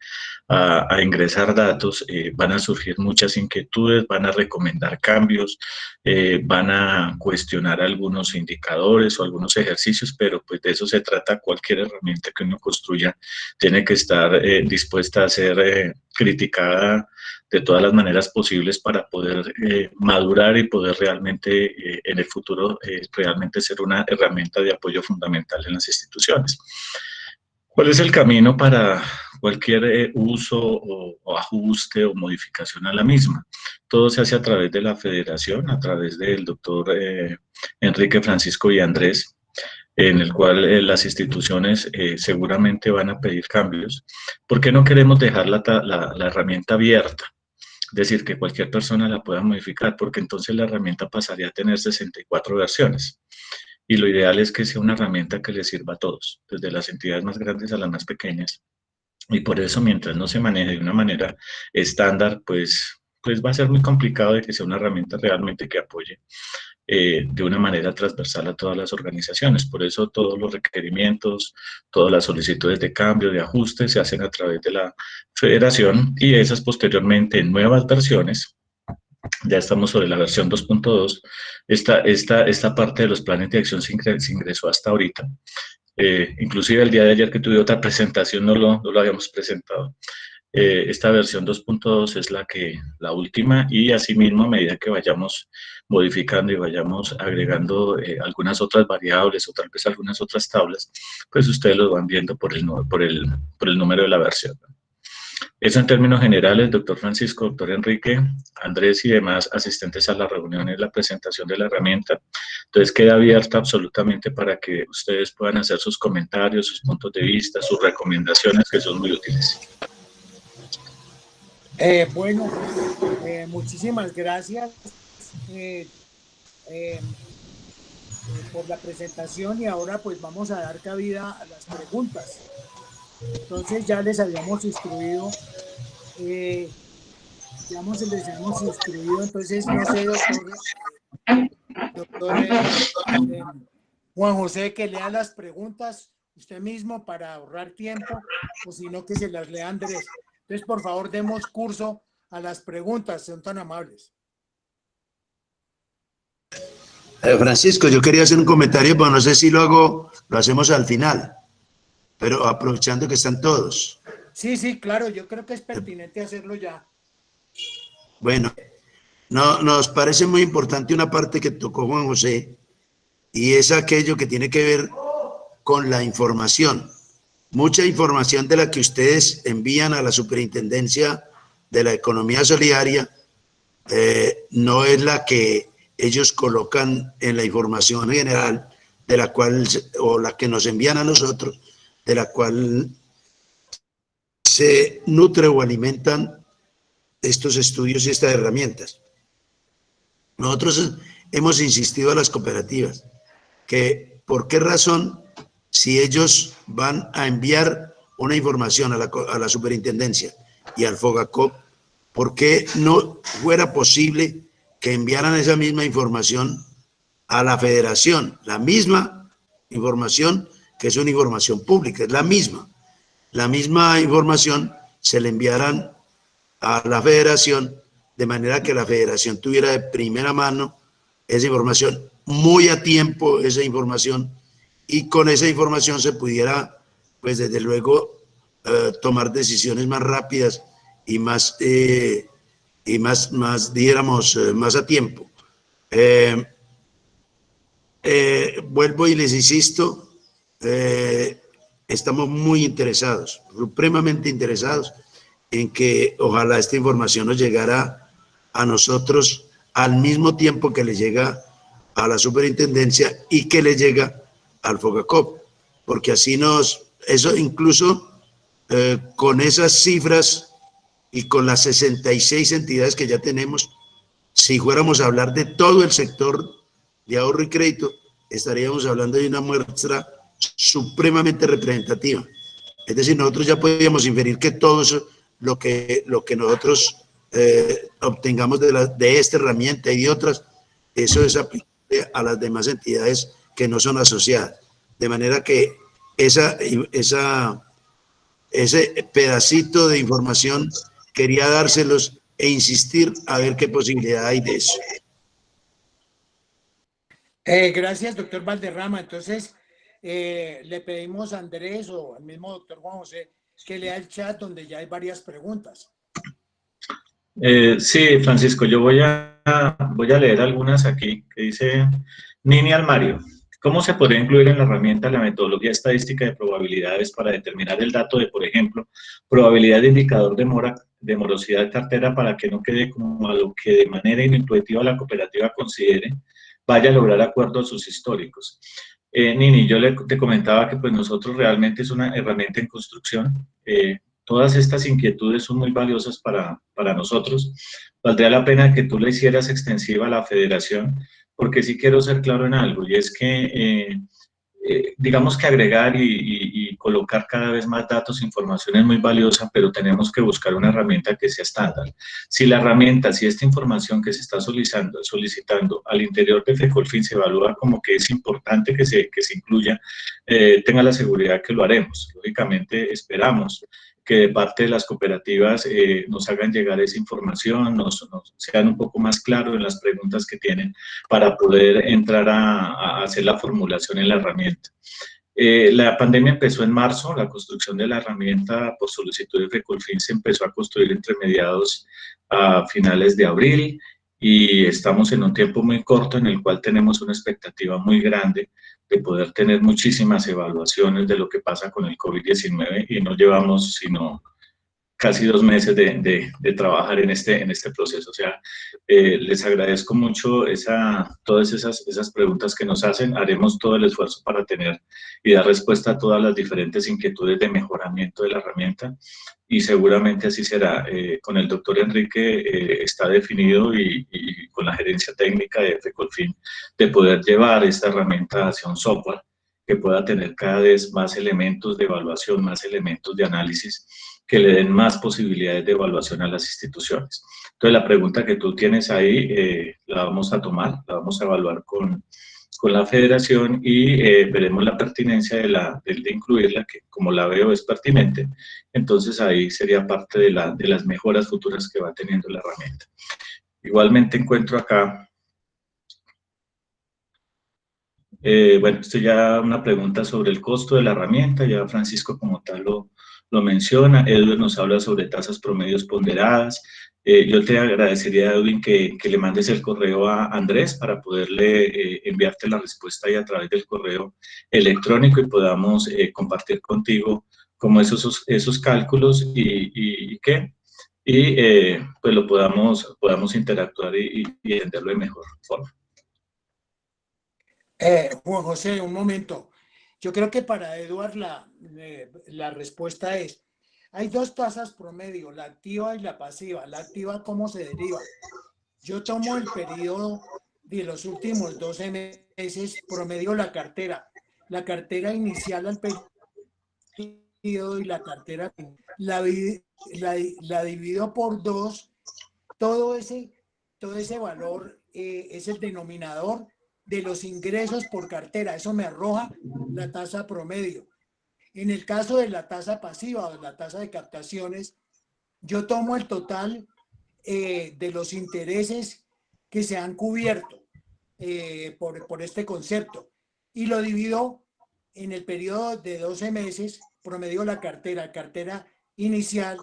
a ingresar datos, van a surgir muchas inquietudes, van a recomendar cambios, van a cuestionar algunos indicadores o algunos ejercicios, pero pues de eso se trata. Cualquier herramienta que uno construya tiene que estar dispuesta a ser criticada de todas las maneras posibles para poder madurar y poder realmente en el futuro realmente ser una herramienta de apoyo fundamental en las instituciones. ¿Cuál es el camino para cualquier uso o ajuste o modificación a la misma? Todo se hace a través de la federación, a través del doctor Enrique, Francisco y Andrés, en el cual las instituciones seguramente van a pedir cambios. ¿Por qué no queremos dejar la herramienta abierta? Es decir, que cualquier persona la pueda modificar, porque entonces la herramienta pasaría a tener 64 versiones. Y lo ideal es que sea una herramienta que le sirva a todos, desde las entidades más grandes a las más pequeñas. Y por eso, mientras no se maneje de una manera estándar, pues va a ser muy complicado de que sea una herramienta realmente que apoye de una manera transversal a todas las organizaciones. Por eso todos los requerimientos, todas las solicitudes de cambio, de ajuste, se hacen a través de la federación y esas posteriormente en nuevas versiones. Ya estamos sobre la versión 2.2. Esta parte de los planes de acción se ingresó hasta ahorita. Inclusive el día de ayer que tuve otra presentación no lo habíamos presentado. Esta versión 2.2 es la última y asimismo a medida que vayamos modificando y vayamos agregando algunas otras variables o tal vez algunas otras tablas, pues ustedes lo van viendo por el número de la versión. Eso en términos generales, doctor Francisco, doctor Enrique, Andrés y demás asistentes a la reunión y la presentación de la herramienta. Entonces queda abierta absolutamente para que ustedes puedan hacer sus comentarios, sus puntos de vista, sus recomendaciones que son muy útiles. Bueno, muchísimas gracias por la presentación y ahora pues vamos a dar cabida a las preguntas. Entonces ya les habíamos instruido, entonces no sé, doctor Juan José, que lea las preguntas usted mismo para ahorrar tiempo, o si no que se las lea Andrés. Entonces, por favor, demos curso a las preguntas, son tan amables. Francisco, yo quería hacer un comentario, pero no sé si lo hacemos al final, pero aprovechando que están todos. Sí, claro, yo creo que es pertinente hacerlo ya. Bueno, nos parece muy importante una parte que tocó Juan José, y es aquello que tiene que ver con la información. Mucha información de la que ustedes envían a la Superintendencia de la Economía Solidaria no es la que ellos colocan en la información general, de la cual, o la que nos envían a nosotros, de la cual se nutre o alimentan estos estudios y estas herramientas. Nosotros hemos insistido a las cooperativas que por qué razón, si ellos van a enviar una información a la superintendencia y al FOGACOP, ¿por qué no fuera posible que enviaran esa misma información a la federación? La misma información, que es una información pública, es la misma información se le enviaran a la federación, de manera que la federación tuviera de primera mano esa información, muy a tiempo esa información, y con esa información se pudiera, pues desde luego, tomar decisiones más rápidas y más dijéramos, más a tiempo. Vuelvo y les insisto, estamos muy interesados, supremamente interesados en que ojalá esta información nos llegara a nosotros al mismo tiempo que le llega a la superintendencia y que le llega al FOGACOP, porque así eso incluso con esas cifras y con las 66 entidades que ya tenemos, si fuéramos a hablar de todo el sector de ahorro y crédito, estaríamos hablando de una muestra supremamente representativa. Es decir, nosotros ya podríamos inferir que todo eso, lo que nosotros obtengamos de esta herramienta y de otras, eso es aplicable a las demás entidades que no son asociadas. De manera que ese pedacito de información quería dárselos e insistir a ver qué posibilidad hay de eso. Gracias, doctor Valderrama. Entonces, le pedimos a Andrés o al mismo doctor Juan José que lea el chat donde ya hay varias preguntas. Sí, Francisco, yo voy a leer algunas aquí que dice Nini Almario. ¿Cómo se podría incluir en la herramienta la metodología estadística de probabilidades para determinar el dato de, por ejemplo, probabilidad de indicador de morosidad de cartera para que no quede como a lo que de manera inintuitiva la cooperativa considere vaya a lograr acuerdo a sus históricos? Nini, yo te comentaba que pues nosotros realmente es una herramienta en construcción. Todas estas inquietudes son muy valiosas para nosotros. Valdría la pena que tú la hicieras extensiva a la federación, porque sí quiero ser claro en algo, y es que digamos que agregar y colocar cada vez más datos, información es muy valiosa, pero tenemos que buscar una herramienta que sea estándar. Si la herramienta, si esta información que se está solicitando al interior de FECOLFIN se evalúa como que es importante que se incluya, tenga la seguridad que lo haremos. Lógicamente esperamos que de parte de las cooperativas nos hagan llegar esa información, nos sean un poco más claros en las preguntas que tienen para poder entrar a hacer la formulación en la herramienta. La pandemia empezó en marzo, la construcción de la herramienta por solicitud de FECOLFIN se empezó a construir entre mediados a finales de abril y estamos en un tiempo muy corto en el cual tenemos una expectativa muy grande de poder tener muchísimas evaluaciones de lo que pasa con el COVID-19 y no llevamos sino casi 2 meses de trabajar en este proceso. O sea, les agradezco mucho todas esas preguntas que nos hacen. Haremos todo el esfuerzo para tener y dar respuesta a todas las diferentes inquietudes de mejoramiento de la herramienta y seguramente así será. Con el doctor Enrique está definido y con la gerencia técnica de FECOLFIN de poder llevar esta herramienta hacia un software que pueda tener cada vez más elementos de evaluación, más elementos de análisis que le den más posibilidades de evaluación a las instituciones. Entonces, la pregunta que tú tienes ahí la vamos a tomar, la vamos a evaluar con la federación y veremos la pertinencia de incluirla, que como la veo es pertinente, entonces ahí sería parte de las mejoras futuras que va teniendo la herramienta. Igualmente encuentro acá, bueno, esto ya una pregunta sobre el costo de la herramienta, ya Francisco como tal lo menciona. Edwin nos habla sobre tasas promedios ponderadas. Yo te agradecería, Edwin, que le mandes el correo a Andrés para poderle enviarte la respuesta ahí a través del correo electrónico y podamos compartir contigo como esos cálculos y pues lo podamos interactuar y entenderlo de mejor forma. Juan José, un momento. Yo creo que para Eduard la respuesta es, hay 2 tasas promedio, la activa y la pasiva. La activa, ¿cómo se deriva? Yo tomo el periodo de los últimos 12 meses, promedio la cartera inicial al periodo y la cartera, la divido por 2, todo ese valor es el denominador de los ingresos por cartera. Eso me arroja la tasa promedio. En el caso de la tasa pasiva o la tasa de captaciones, yo tomo el total de los intereses que se han cubierto por este concepto y lo divido en el periodo de 12 meses, promedio la cartera inicial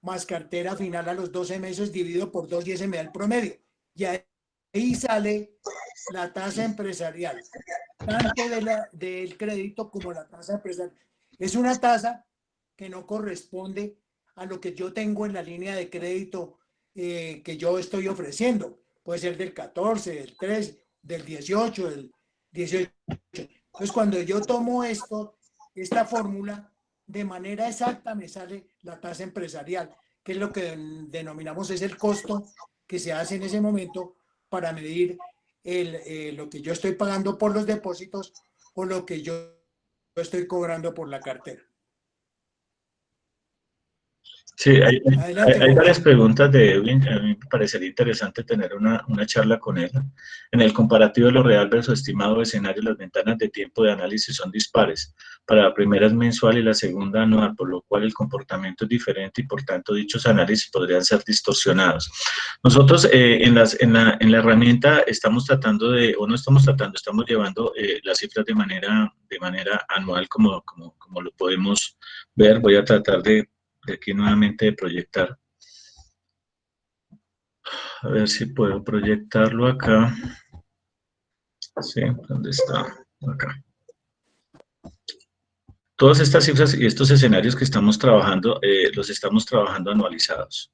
más cartera final a los 12 meses dividido por 2 y ese me da el promedio. Y ahí sale la tasa empresarial, tanto del crédito como la tasa empresarial. Es una tasa que no corresponde a lo que yo tengo en la línea de crédito que yo estoy ofreciendo. Puede ser del 14, del 13, del 18, del 18. Entonces, cuando yo tomo esta fórmula, de manera exacta me sale la tasa empresarial, que es lo que denominamos es el costo que se hace en ese momento para medir lo que yo estoy pagando por los depósitos o lo que yo estoy cobrando por la cartera. Sí, Adelante, hay varias Jorge. preguntas de Edwin. A mí me parecería interesante tener una charla con él. En el comparativo de lo real versus estimado escenario, las ventanas de tiempo de análisis son dispares. Para la primera es mensual y la segunda anual, por lo cual el comportamiento es diferente y por tanto dichos análisis podrían ser distorsionados. Nosotros en la herramienta estamos tratando de, o no estamos tratando, estamos llevando las cifras de manera anual como lo podemos ver. Voy a tratar de aquí nuevamente de proyectar. A ver si puedo proyectarlo acá. Sí, ¿dónde está? Acá. Todas estas cifras y estos escenarios que estamos trabajando, los estamos trabajando anualizados.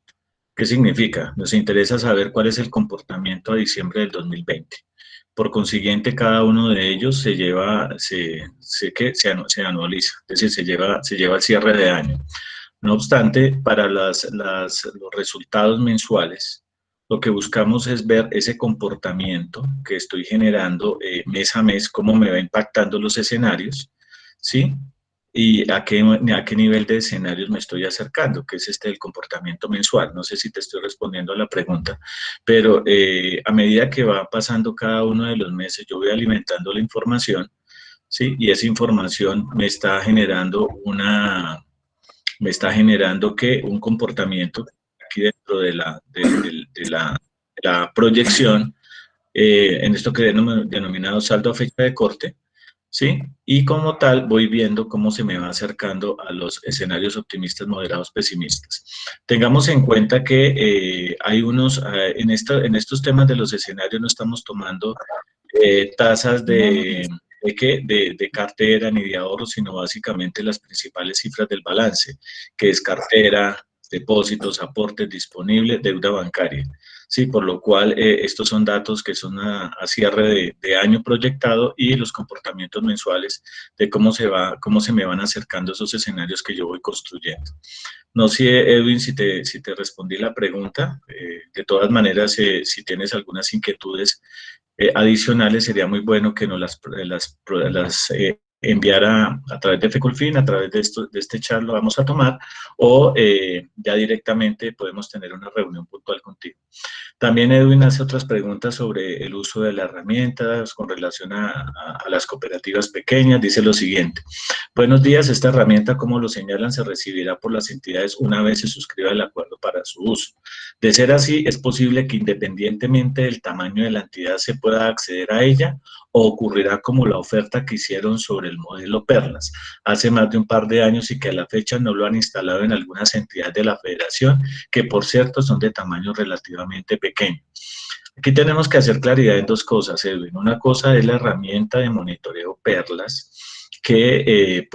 ¿Qué significa? Nos interesa saber cuál es el comportamiento a diciembre del 2020. Por consiguiente, cada uno de ellos se anualiza, es decir, se lleva al cierre de año. No obstante, para los resultados mensuales, lo que buscamos es ver ese comportamiento que estoy generando mes a mes, cómo me va impactando los escenarios, ¿sí? Y a qué nivel de escenarios me estoy acercando, que es el comportamiento mensual. No sé si te estoy respondiendo a la pregunta, pero a medida que va pasando cada uno de los meses, yo voy alimentando la información, ¿sí? Y esa información me está generando que un comportamiento aquí dentro de la proyección, en esto que he denominado saldo a fecha de corte, ¿sí? Y como tal voy viendo cómo se me va acercando a los escenarios optimistas, moderados, pesimistas. Tengamos en cuenta que hay en estos temas de los escenarios no estamos tomando tasas de cartera ni de ahorro, sino básicamente las principales cifras del balance, que es cartera, depósitos, aportes disponibles, deuda bancaria. Sí, por lo cual estos son datos que son a cierre de año proyectado y los comportamientos mensuales de cómo se me van acercando esos escenarios que yo voy construyendo. No sé, Edwin, si te respondí la pregunta. De todas maneras, si tienes algunas inquietudes adicionales, sería muy bueno que nos las enviara a través de Fecolfin, a través de este chat lo vamos a tomar, o ya directamente podemos tener una reunión puntual contigo. También Edwin hace otras preguntas sobre el uso de las herramientas con relación a las cooperativas pequeñas. Dice lo siguiente: buenos días, esta herramienta, como lo señalan, se recibirá por las entidades una vez se suscriba el acuerdo para su uso. De ser así, es posible que independientemente del tamaño de la entidad se pueda acceder a ella, o ocurrirá como la oferta que hicieron sobre el modelo Perlas hace más de un par de años y que a la fecha no lo han instalado en algunas entidades de la federación, que por cierto son de tamaño relativamente pequeño. Aquí tenemos que hacer claridad en dos cosas, Edwin. Una cosa es la herramienta de monitoreo Perlas, que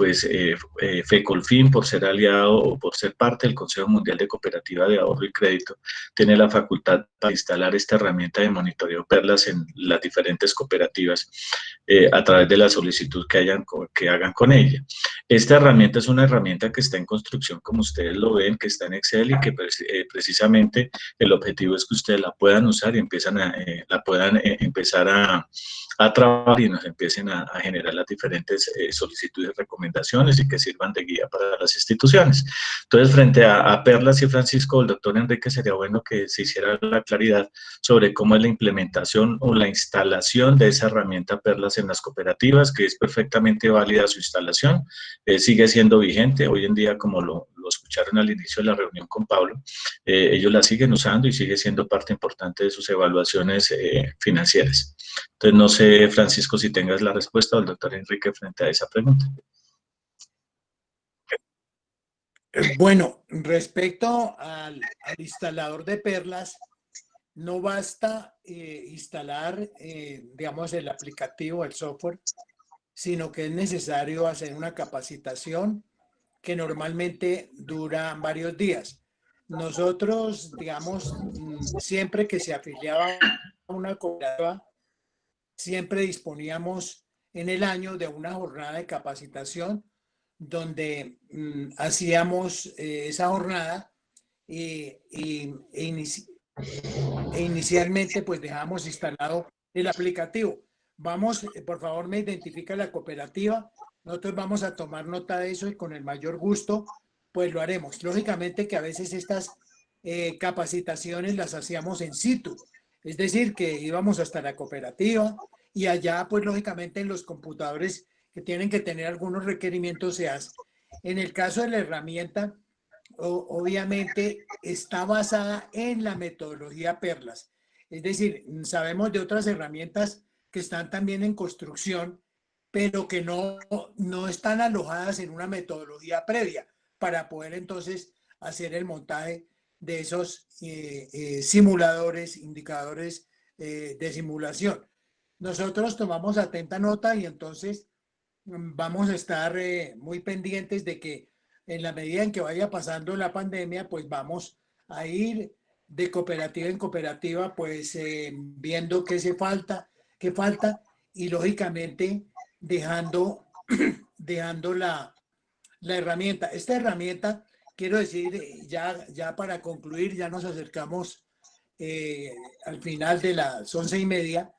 Fecolfin, por ser aliado o por ser parte del Consejo Mundial de Cooperativa de Ahorro y Crédito, tiene la facultad para instalar esta herramienta de monitoreo Perlas en las diferentes cooperativas a través de la solicitud que hagan con ella. Esta herramienta es una herramienta que está en construcción, como ustedes lo ven, que está en Excel y que precisamente el objetivo es que ustedes la puedan usar y la puedan empezar a trabajar y nos empiecen a generar las diferentes solicitudes y recomendaciones y que sirvan de guía para las instituciones. Entonces, frente a Perlas y Francisco, el doctor Enrique, sería bueno que se hiciera la claridad sobre cómo es la implementación o la instalación de esa herramienta Perlas en las cooperativas, que es perfectamente válida su instalación, sigue siendo vigente. Hoy en día, como lo escucharon al inicio de la reunión con Pablo, ellos la siguen usando y sigue siendo parte importante de sus evaluaciones financieras. Entonces, no sé, Francisco, si tengas la respuesta del doctor Enrique frente a esa pregunta. Bueno, respecto al instalador de Perlas, no basta instalar, digamos, el aplicativo, el software, sino que es necesario hacer una capacitación que normalmente dura varios días. Nosotros, digamos, siempre que se afiliaba a una cooperativa, siempre disponíamos en el año de una jornada de capacitación donde hacíamos esa jornada e inicialmente pues dejamos instalado el aplicativo. Vamos, por favor, me identifica la cooperativa. Nosotros vamos a tomar nota de eso y con el mayor gusto pues lo haremos. Lógicamente que a veces estas capacitaciones las hacíamos en situ, es decir, que íbamos hasta la cooperativa y allá, pues lógicamente en los computadores que tienen que tener algunos requerimientos se hace. En el caso de la herramienta, obviamente está basada en la metodología Perlas. Es decir, sabemos de otras herramientas que están también en construcción, pero que no están alojadas en una metodología previa para poder entonces hacer el montaje de esos simuladores, indicadores de simulación. Nosotros tomamos atenta nota y entonces vamos a estar muy pendientes de que en la medida en que vaya pasando la pandemia, pues vamos a ir de cooperativa en cooperativa, pues viendo qué falta y lógicamente dejando, dejando la herramienta. Esta herramienta, quiero decir, ya para concluir, ya nos acercamos al final de las 11:30.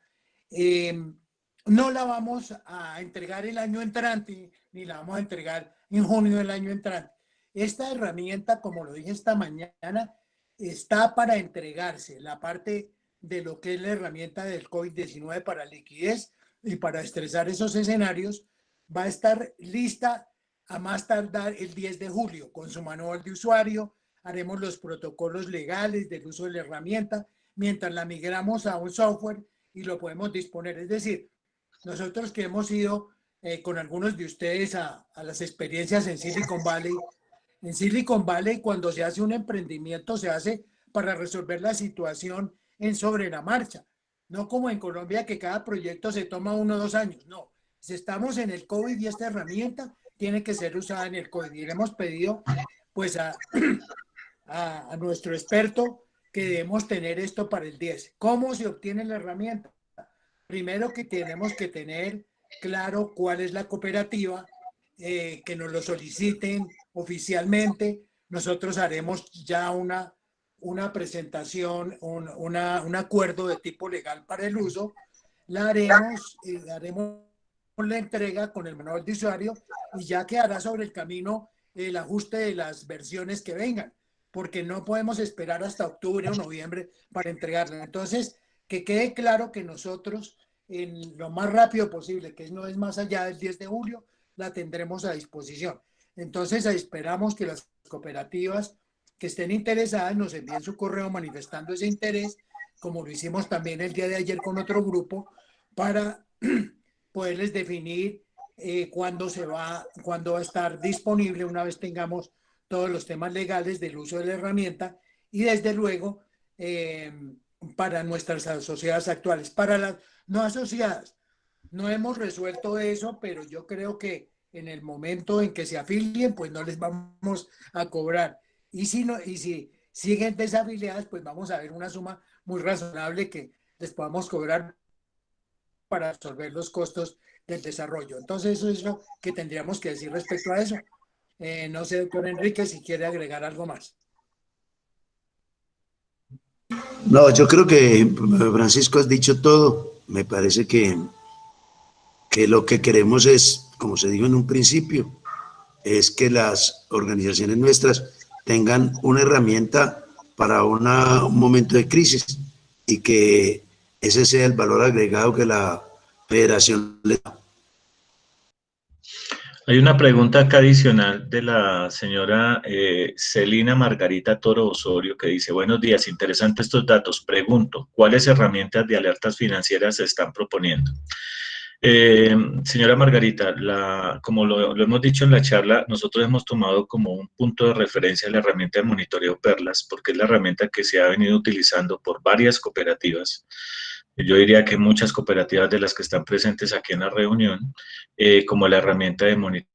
No la vamos a entregar el año entrante, ni la vamos a entregar en junio del año entrante. Esta herramienta, como lo dije esta mañana, está para entregarse la parte de lo que es la herramienta del COVID-19 para liquidez y para estresar esos escenarios. Va a estar lista a más tardar el 10 de julio con su manual de usuario. Haremos los protocolos legales del uso de la herramienta mientras la migramos a un software y lo podemos disponer. Es decir, nosotros que hemos ido con algunos de ustedes a las experiencias en Silicon Valley, cuando se hace un emprendimiento, se hace para resolver la situación en sobre la marcha. No como en Colombia, que cada proyecto se toma 1 o 2 años. No, si estamos en el COVID y esta herramienta tiene que ser usada en el COVID. Y le hemos pedido pues a nuestro experto que debemos tener esto para el 10. ¿Cómo se obtiene la herramienta? Primero que tenemos que tener claro cuál es la cooperativa, que nos lo soliciten oficialmente. Nosotros haremos ya una presentación, un acuerdo de tipo legal para el uso. La haremos la entrega con el manual de usuario y ya quedará sobre el camino el ajuste de las versiones que vengan, porque no podemos esperar hasta octubre o noviembre para entregarla. Entonces, que quede claro que nosotros, en lo más rápido posible, que no es más allá del 10 de julio, la tendremos a disposición. Entonces, esperamos que las cooperativas que estén interesadas nos envíen su correo manifestando ese interés, como lo hicimos también el día de ayer con otro grupo, para poderles definir cuándo va a estar disponible una vez tengamos todos los temas legales del uso de la herramienta y desde luego para nuestras sociedades actuales. Para las no asociadas, no hemos resuelto eso, pero yo creo que en el momento en que se afilien, pues no les vamos a cobrar. Y si siguen desafiliadas, pues vamos a ver una suma muy razonable que les podamos cobrar para absorber los costos del desarrollo. Entonces, eso es lo que tendríamos que decir respecto a eso. No sé, doctor Enrique, si quiere agregar algo más. No, yo creo que Francisco has dicho todo. Me parece que lo que queremos es, como se dijo en un principio, es que las organizaciones nuestras tengan una herramienta para un momento de crisis y que ese sea el valor agregado que la federación le da. Hay una pregunta acá adicional de la señora Celina Margarita Toro Osorio que dice, buenos días, interesantes estos datos. Pregunto, ¿cuáles herramientas de alertas financieras se están proponiendo? Señora Margarita, como lo hemos dicho en la charla, nosotros hemos tomado como un punto de referencia la herramienta de monitoreo Perlas, porque es la herramienta que se ha venido utilizando por varias cooperativas. Yo diría que muchas cooperativas de las que están presentes aquí en la reunión, como la herramienta de monitoreo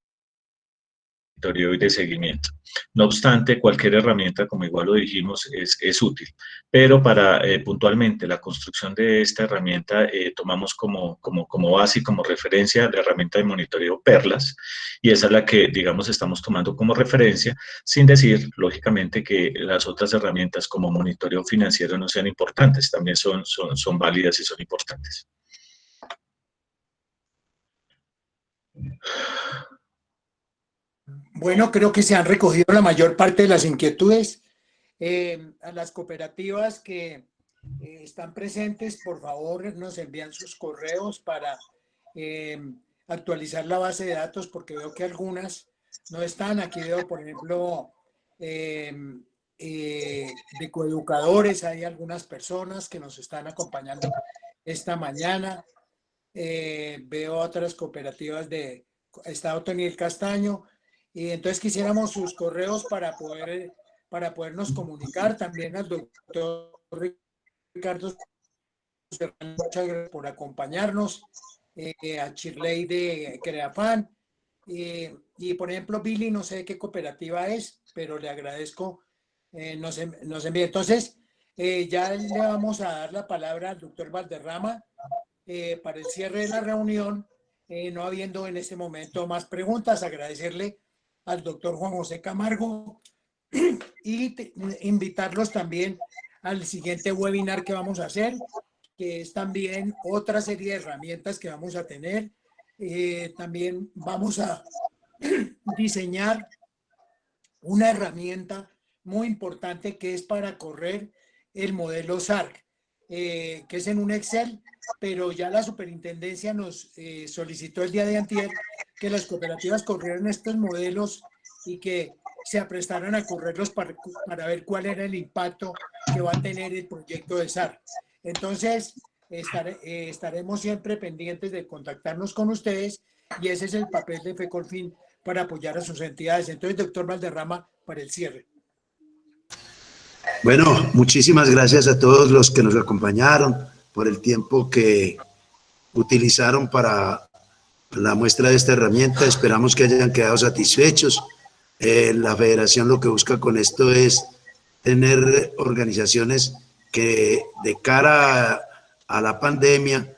y de seguimiento. No obstante, cualquier herramienta, como igual lo dijimos, es útil. Pero para puntualmente la construcción de esta herramienta, tomamos como base y como referencia la herramienta de monitoreo Perlas, y esa es la que, digamos, estamos tomando como referencia, sin decir, lógicamente, que las otras herramientas como monitoreo financiero no sean importantes, también son válidas y son importantes. Bueno, creo que se han recogido la mayor parte de las inquietudes. A las cooperativas que están presentes, por favor, nos envían sus correos para actualizar la base de datos, porque veo que algunas no están. Aquí veo, por ejemplo, de coeducadores, hay algunas personas que nos están acompañando esta mañana. Veo otras cooperativas de Estado Toniel Castaño, y entonces quisiéramos sus correos para podernos comunicar. También al doctor Ricardo Serrano, muchas gracias por acompañarnos, a Chirley de Creafan, y por ejemplo Billy, no sé qué cooperativa es, pero le agradezco, nos envía. Entonces, ya le vamos a dar la palabra al doctor Valderrama para el cierre de la reunión, no habiendo en este momento más preguntas. Agradecerle al doctor Juan José Camargo y invitarlos también al siguiente webinar que vamos a hacer, que es también otra serie de herramientas que vamos a tener. También vamos a diseñar una herramienta muy importante que es para correr el modelo SARC, que es en un Excel, pero ya la superintendencia nos solicitó el día de antier que las cooperativas corrieran estos modelos y que se aprestaran a correrlos para ver cuál era el impacto que va a tener el proyecto de SARC. Entonces, estaremos siempre pendientes de contactarnos con ustedes, y ese es el papel de FECOLFIN para apoyar a sus entidades. Entonces, doctor Valderrama, para el cierre. Bueno, muchísimas gracias a todos los que nos acompañaron por el tiempo que utilizaron para la muestra de esta herramienta. Esperamos que hayan quedado satisfechos. La federación lo que busca con esto es tener organizaciones que de cara a la pandemia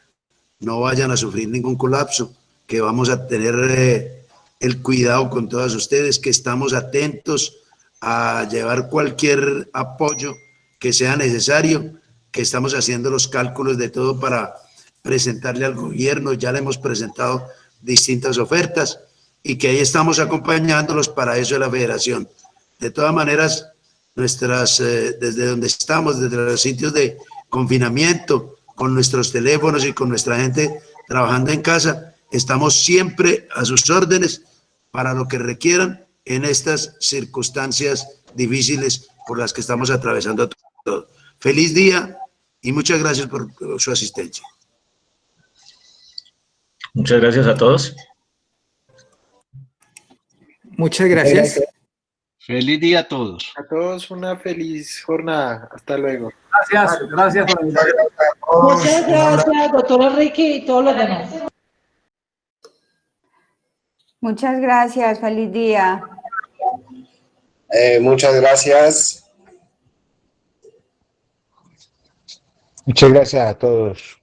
no vayan a sufrir ningún colapso, que vamos a tener el cuidado con todas ustedes, que estamos atentos a llevar cualquier apoyo que sea necesario, que estamos haciendo los cálculos de todo para presentarle al gobierno. Ya le hemos presentado distintas ofertas y que ahí estamos acompañándolos para eso de la federación. De todas maneras, desde donde estamos, desde los sitios de confinamiento, con nuestros teléfonos y con nuestra gente trabajando en casa, estamos siempre a sus órdenes para lo que requieran en estas circunstancias difíciles por las que estamos atravesando todos. Feliz día y muchas gracias por su asistencia. Muchas gracias a todos. Muchas gracias. Feliz día a todos. A todos una feliz jornada. Hasta luego. Gracias por invitar. Muchas gracias, doctor Enrique y todos los demás. Muchas gracias, feliz día. Muchas gracias. Muchas gracias a todos.